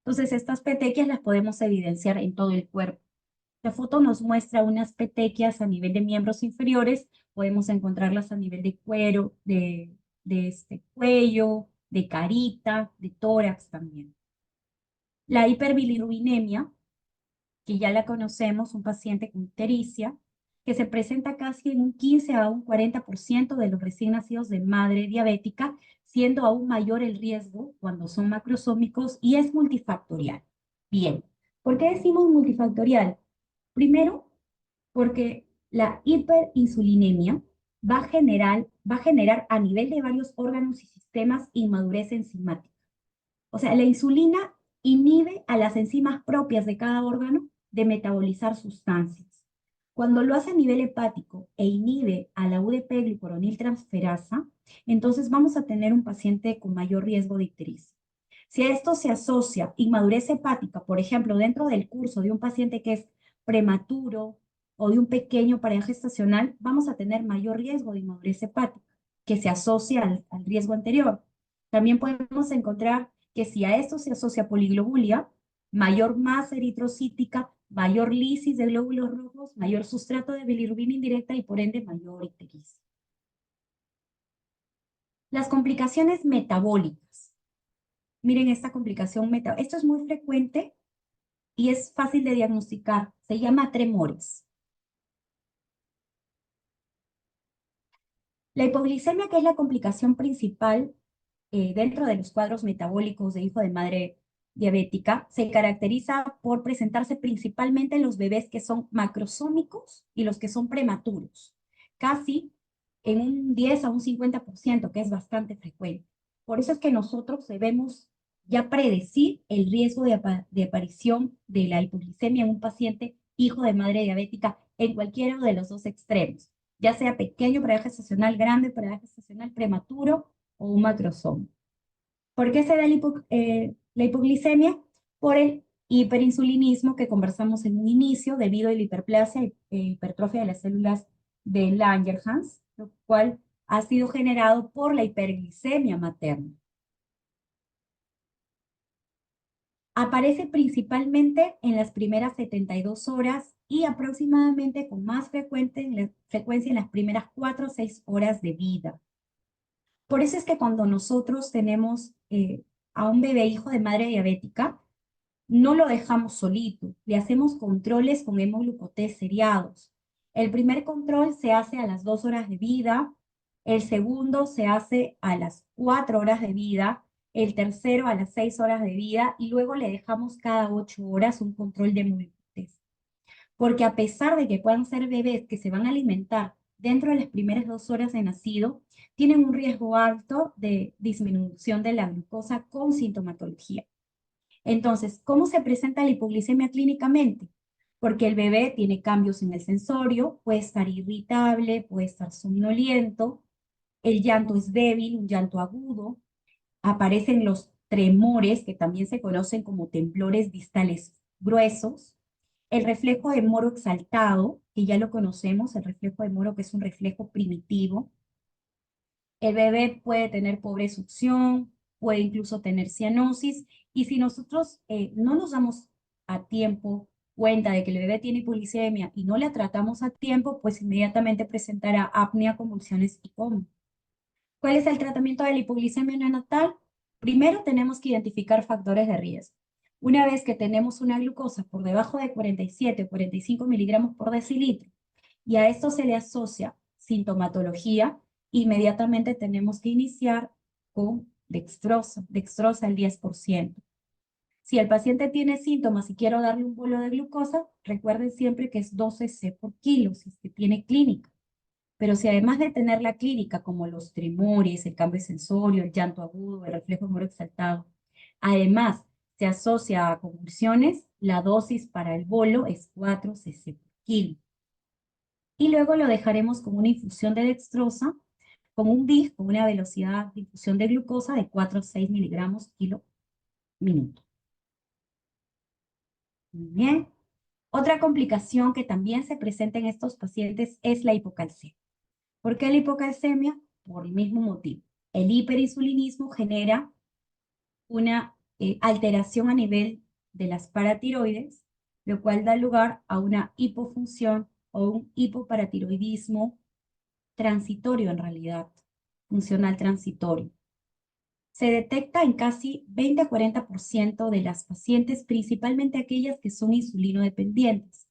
Entonces, estas petequias las podemos evidenciar en todo el cuerpo. La foto nos muestra unas petequias a nivel de miembros inferiores, podemos encontrarlas a nivel de cuero, de este cuello, de carita, de tórax también. La hiperbilirrubinemia, que ya la conocemos, un paciente con ictericia, que se presenta casi en un 15 a un 40% de los recién nacidos de madre diabética, siendo aún mayor el riesgo cuando son macrosómicos y es multifactorial. Bien, ¿por qué decimos multifactorial? Primero, porque la hiperinsulinemia va a generar a nivel de varios órganos y sistemas inmadurez enzimática. O sea, la insulina inhibe a las enzimas propias de cada órgano de metabolizar sustancias. Cuando lo hace a nivel hepático e inhibe a la UDP-glicoroniltransferasa, entonces vamos a tener un paciente con mayor riesgo de ictericia. Si a esto se asocia inmadurez hepática, por ejemplo, dentro del curso de un paciente que es prematuro o de un pequeño pareja gestacional, vamos a tener mayor riesgo de inmadurez hepática, que se asocia al riesgo anterior. También podemos encontrar que si a esto se asocia poliglobulia, mayor masa eritrocítica, mayor lisis de glóbulos rojos, mayor sustrato de bilirrubina indirecta y por ende mayor ictericia. Las complicaciones metabólicas. Miren esta complicación metabólica. Esto es muy frecuente y es fácil de diagnosticar. Se llama tremores. La hipoglicemia, que es la complicación principal dentro de los cuadros metabólicos de hijo de madre diabética, se caracteriza por presentarse principalmente en los bebés que son macrosómicos y los que son prematuros, casi en un 10 a un 50%, que es bastante frecuente. Por eso es que nosotros debemos ya predecir el riesgo de aparición de la hipoglicemia en un paciente hijo de madre diabética en cualquiera de los dos extremos, ya sea pequeño para edad gestacional, grande para edad gestacional, prematuro o un macrosoma. ¿Por qué se da la hipoglicemia? Por el hiperinsulinismo que conversamos en un inicio, debido a la hiperplasia e hipertrofia de las células de Langerhans, lo cual ha sido generado por la hiperglicemia materna. Aparece principalmente en las primeras 72 horas y aproximadamente con más frecuencia en las primeras 4 o 6 horas de vida. Por eso es que cuando nosotros tenemos a un bebé hijo de madre diabética, no lo dejamos solito, le hacemos controles con hemoglucotés seriados. El primer control se hace a las 2 horas de vida, el segundo se hace a las 4 horas de vida, el tercero a las 6 horas de vida y luego le dejamos cada 8 horas un control de hemoglucotés. Porque a pesar de que puedan ser bebés que se van a alimentar dentro de las primeras 2 horas de nacido, tienen un riesgo alto de disminución de la glucosa con sintomatología. Entonces, ¿cómo se presenta la hipoglicemia clínicamente? Porque el bebé tiene cambios en el sensorio, puede estar irritable, puede estar somnoliento, el llanto es débil, un llanto agudo, aparecen los tremores, que también se conocen como temblores distales gruesos, el reflejo de Moro exaltado, que ya lo conocemos, el reflejo de Moro, que es un reflejo primitivo. El bebé puede tener pobre succión, puede incluso tener cianosis, y si nosotros no nos damos a tiempo cuenta de que el bebé tiene hipoglicemia y no la tratamos a tiempo, pues inmediatamente presentará apnea, convulsiones y coma. ¿Cuál es el tratamiento de la hipoglicemia neonatal? Primero tenemos que identificar factores de riesgo. Una vez que tenemos una glucosa por debajo de 47 o 45 miligramos por decilitro y a esto se le asocia sintomatología, inmediatamente tenemos que iniciar con dextrosa al 10%. Si el paciente tiene síntomas y quiero darle un bolo de glucosa, recuerden siempre que es 12 C por kilo, si es que tiene clínica. Pero si además de tener la clínica, como los tremores, el cambio de sensorio, el llanto agudo, el reflejo de Moro exaltado, además se asocia a convulsiones, la dosis para el bolo es 4 cc por kilo. Y luego lo dejaremos con una infusión de dextrosa, con un DIG, con una velocidad de infusión de glucosa de 4 a 6 miligramos kilo minuto. Muy bien. Otra complicación que también se presenta en estos pacientes es la hipocalcemia. ¿Por qué la hipocalcemia? Por el mismo motivo. El hiperinsulinismo genera una alteración a nivel de las paratiroides, lo cual da lugar a una hipofunción o un hipoparatiroidismo transitorio en realidad, funcional transitorio. Se detecta en casi 20 a 40% de las pacientes, principalmente aquellas que son insulinodependientes.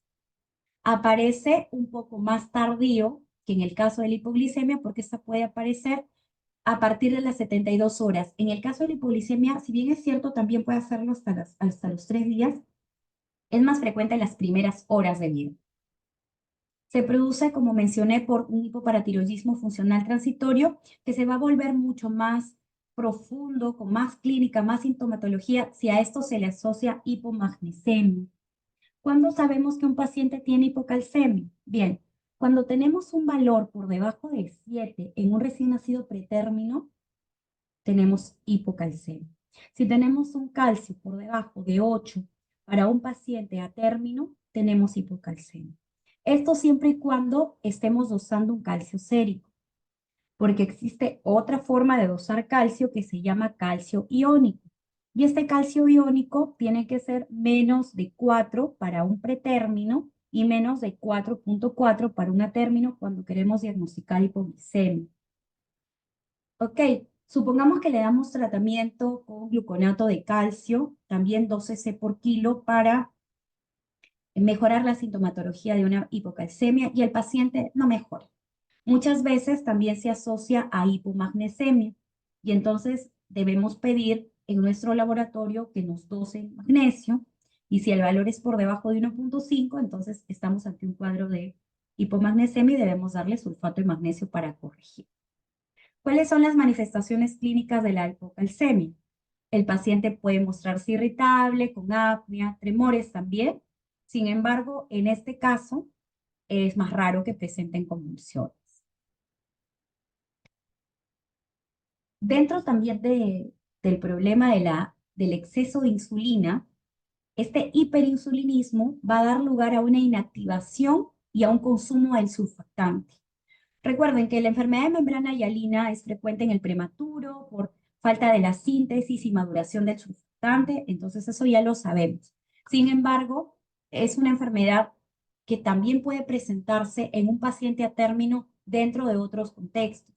Aparece un poco más tardío que en el caso de la hipoglicemia, porque esta puede aparecer a partir de las 72 horas. En el caso de la hipoglicemia, si bien es cierto, también puede hacerlo hasta los 3 días, es más frecuente en las primeras horas de vida. Se produce, como mencioné, por un hipoparatiroidismo funcional transitorio que se va a volver mucho más profundo, con más clínica, más sintomatología, si a esto se le asocia hipomagnesemia. ¿Cuándo sabemos que un paciente tiene hipocalcemia? Bien, cuando tenemos un valor por debajo de 7 en un recién nacido pretérmino, tenemos hipocalcemia. Si tenemos un calcio por debajo de 8 para un paciente a término, tenemos hipocalcemia. Esto siempre y cuando estemos dosando un calcio sérico, porque existe otra forma de dosar calcio que se llama calcio iónico. Y este calcio iónico tiene que ser menos de 4 para un pretérmino y menos de 4.4 para un atérmino cuando queremos diagnosticar hipoglicemia. Ok, supongamos que le damos tratamiento con gluconato de calcio, también 12 C por kilo para mejorar la sintomatología de una hipocalcemia y el paciente no mejora. Muchas veces también se asocia a hipomagnesemia y entonces debemos pedir en nuestro laboratorio que nos dosen magnesio y si el valor es por debajo de 1.5, entonces estamos ante un cuadro de hipomagnesemia y debemos darle sulfato de magnesio para corregir. ¿Cuáles son las manifestaciones clínicas de la hipocalcemia? El paciente puede mostrarse irritable, con apnea, tremores también. Sin embargo, en este caso es más raro que presenten convulsiones. Dentro también del problema del exceso de insulina, este hiperinsulinismo va a dar lugar a una inactivación y a un consumo del surfactante. Recuerden que la enfermedad de membrana hialina es frecuente en el prematuro por falta de la síntesis y maduración del surfactante, entonces eso ya lo sabemos. Sin embargo, es una enfermedad que también puede presentarse en un paciente a término dentro de otros contextos.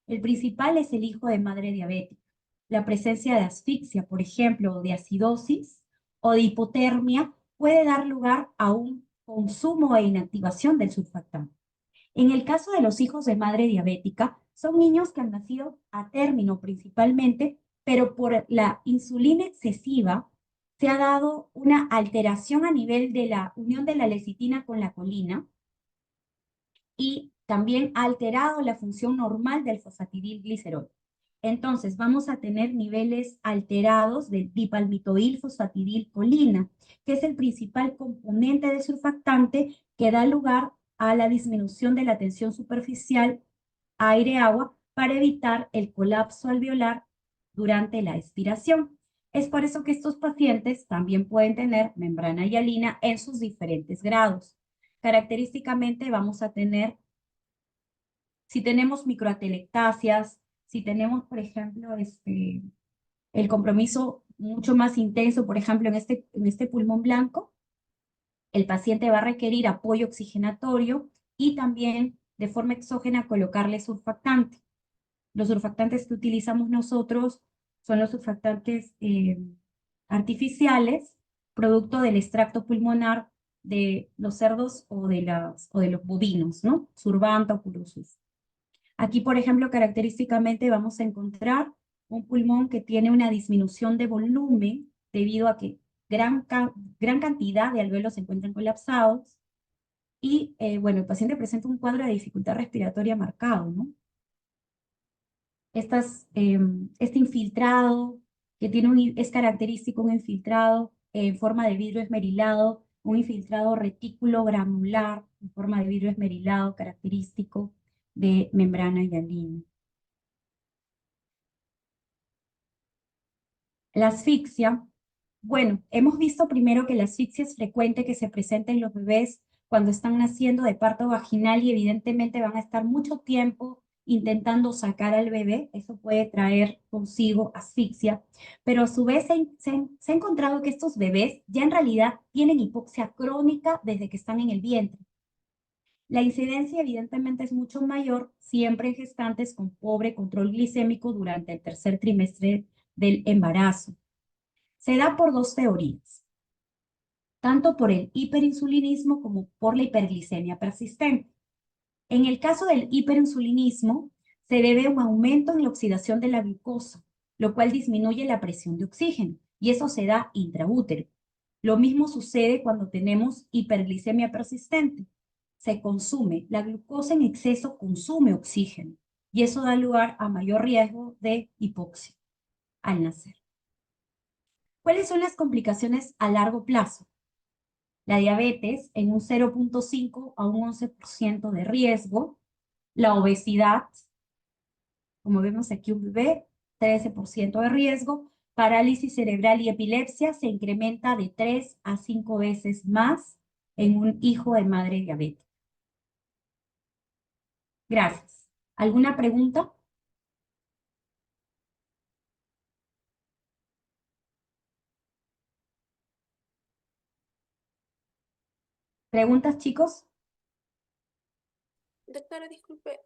El principal es el hijo de madre diabética. La presencia de asfixia, por ejemplo, o de acidosis o de hipotermia puede dar lugar a un consumo e inactivación del surfactante. En el caso de los hijos de madre diabética, son niños que han nacido a término principalmente, pero por la insulina excesiva se ha dado una alteración a nivel de la unión de la lecitina con la colina y también ha alterado la función normal del fosfatidilglicerol. Entonces, vamos a tener niveles alterados del dipalmitoil-fosfatidilcolina, que es el principal componente del surfactante que da lugar a la disminución de la tensión superficial aire-agua para evitar el colapso alveolar durante la expiración. Es por eso que estos pacientes también pueden tener membrana hialina en sus diferentes grados. Característicamente vamos a tener, si tenemos microatelectasias, si tenemos, por ejemplo, el compromiso mucho más intenso, por ejemplo, en este pulmón blanco, el paciente va a requerir apoyo oxigenatorio y también de forma exógena colocarle surfactante. Los surfactantes que utilizamos nosotros son los surfactantes artificiales, producto del extracto pulmonar de los cerdos o de los bovinos, ¿no? Survanta o Purosus. Aquí, por ejemplo, característicamente vamos a encontrar un pulmón que tiene una disminución de volumen debido a que gran cantidad de alvéolos se encuentran colapsados y, bueno, el paciente presenta un cuadro de dificultad respiratoria marcado, ¿no? Este infiltrado, que es característico un infiltrado en forma de vidrio esmerilado, un infiltrado retículo granular en forma de vidrio esmerilado, característico de membrana hialina. La asfixia, bueno, hemos visto primero que la asfixia es frecuente que se presente en los bebés cuando están naciendo de parto vaginal y evidentemente van a estar mucho tiempo intentando sacar al bebé. Eso puede traer consigo asfixia, pero a su vez se ha encontrado que estos bebés ya en realidad tienen hipoxia crónica desde que están en el vientre. La incidencia evidentemente es mucho mayor siempre en gestantes con pobre control glicémico durante el tercer trimestre del embarazo. Se da por dos teorías, tanto por el hiperinsulinismo como por la hiperglicemia persistente. En el caso del hiperinsulinismo, se debe a un aumento en la oxidación de la glucosa, lo cual disminuye la presión de oxígeno, y eso se da intraútero. Lo mismo sucede cuando tenemos hiperglicemia persistente. Se consume, la glucosa en exceso consume oxígeno, y eso da lugar a mayor riesgo de hipoxia al nacer. ¿Cuáles son las complicaciones a largo plazo? La diabetes en un 0,5 a un 11% de riesgo, la obesidad, como vemos aquí un bebé, 13% de riesgo, parálisis cerebral y epilepsia se incrementa de 3 a 5 veces más en un hijo de madre diabética. Gracias. ¿Alguna pregunta? ¿Preguntas, chicos? Doctora, disculpe,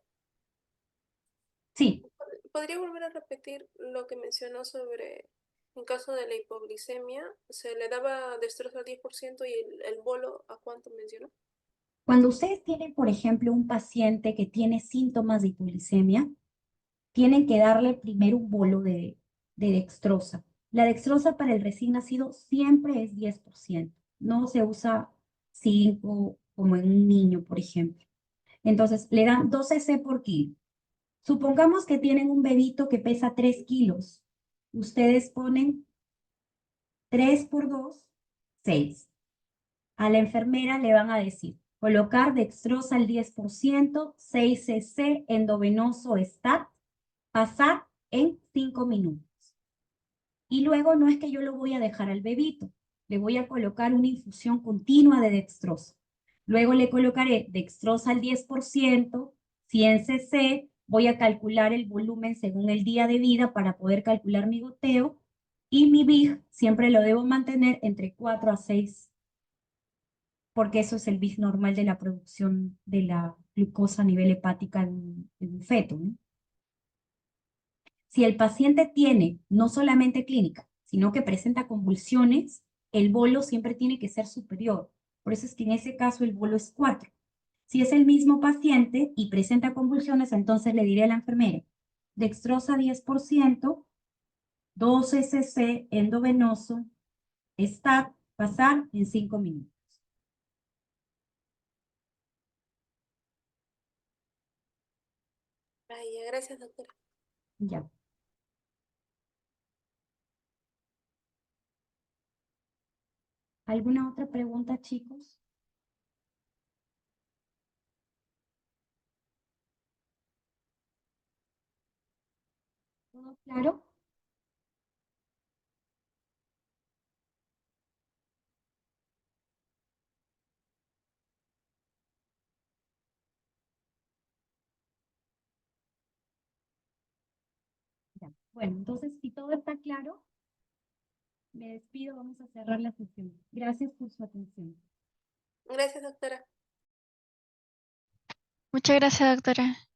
Sí. ¿podría volver a repetir lo que mencionó sobre, en caso de la hipoglicemia, se le daba destrozo al 10% y el bolo, ¿a cuánto mencionó? Cuando ustedes tienen, por ejemplo, un paciente que tiene síntomas de hipoglicemia, tienen que darle primero un bolo de dextrosa. La dextrosa para el recién nacido siempre es 10%. No se usa 5 como en un niño, por ejemplo. Entonces, le dan 12 cc por kilo. Supongamos que tienen un bebito que pesa 3 kilos. Ustedes ponen 3 por 2, 6. A la enfermera le van a decir, colocar dextrosa al 10%, 6 cc endovenoso STAT, pasar en 5 minutos. Y luego no es que yo lo voy a dejar al bebito, le voy a colocar una infusión continua de dextrosa. Luego le colocaré dextrosa al 10%, 100 cc, voy a calcular el volumen según el día de vida para poder calcular mi goteo y mi BIG siempre lo debo mantener entre 4 a 6, porque eso es el BIG normal de la producción de la glucosa a nivel hepática en un feto, ¿no? Si el paciente tiene no solamente clínica, sino que presenta convulsiones, el bolo siempre tiene que ser superior. Por eso es que en ese caso el bolo es 4. Si es el mismo paciente y presenta convulsiones, entonces le diré a la enfermera, dextrosa 10%, 12 cc endovenoso, STAT, pasar en 5 minutos. Vaya, gracias, doctora. Ya. ¿Alguna otra pregunta, chicos? ¿Todo claro? Ya. Bueno, entonces, si todo está claro, me despido, vamos a cerrar la sesión. Gracias por su atención. Gracias, doctora. Muchas gracias, doctora.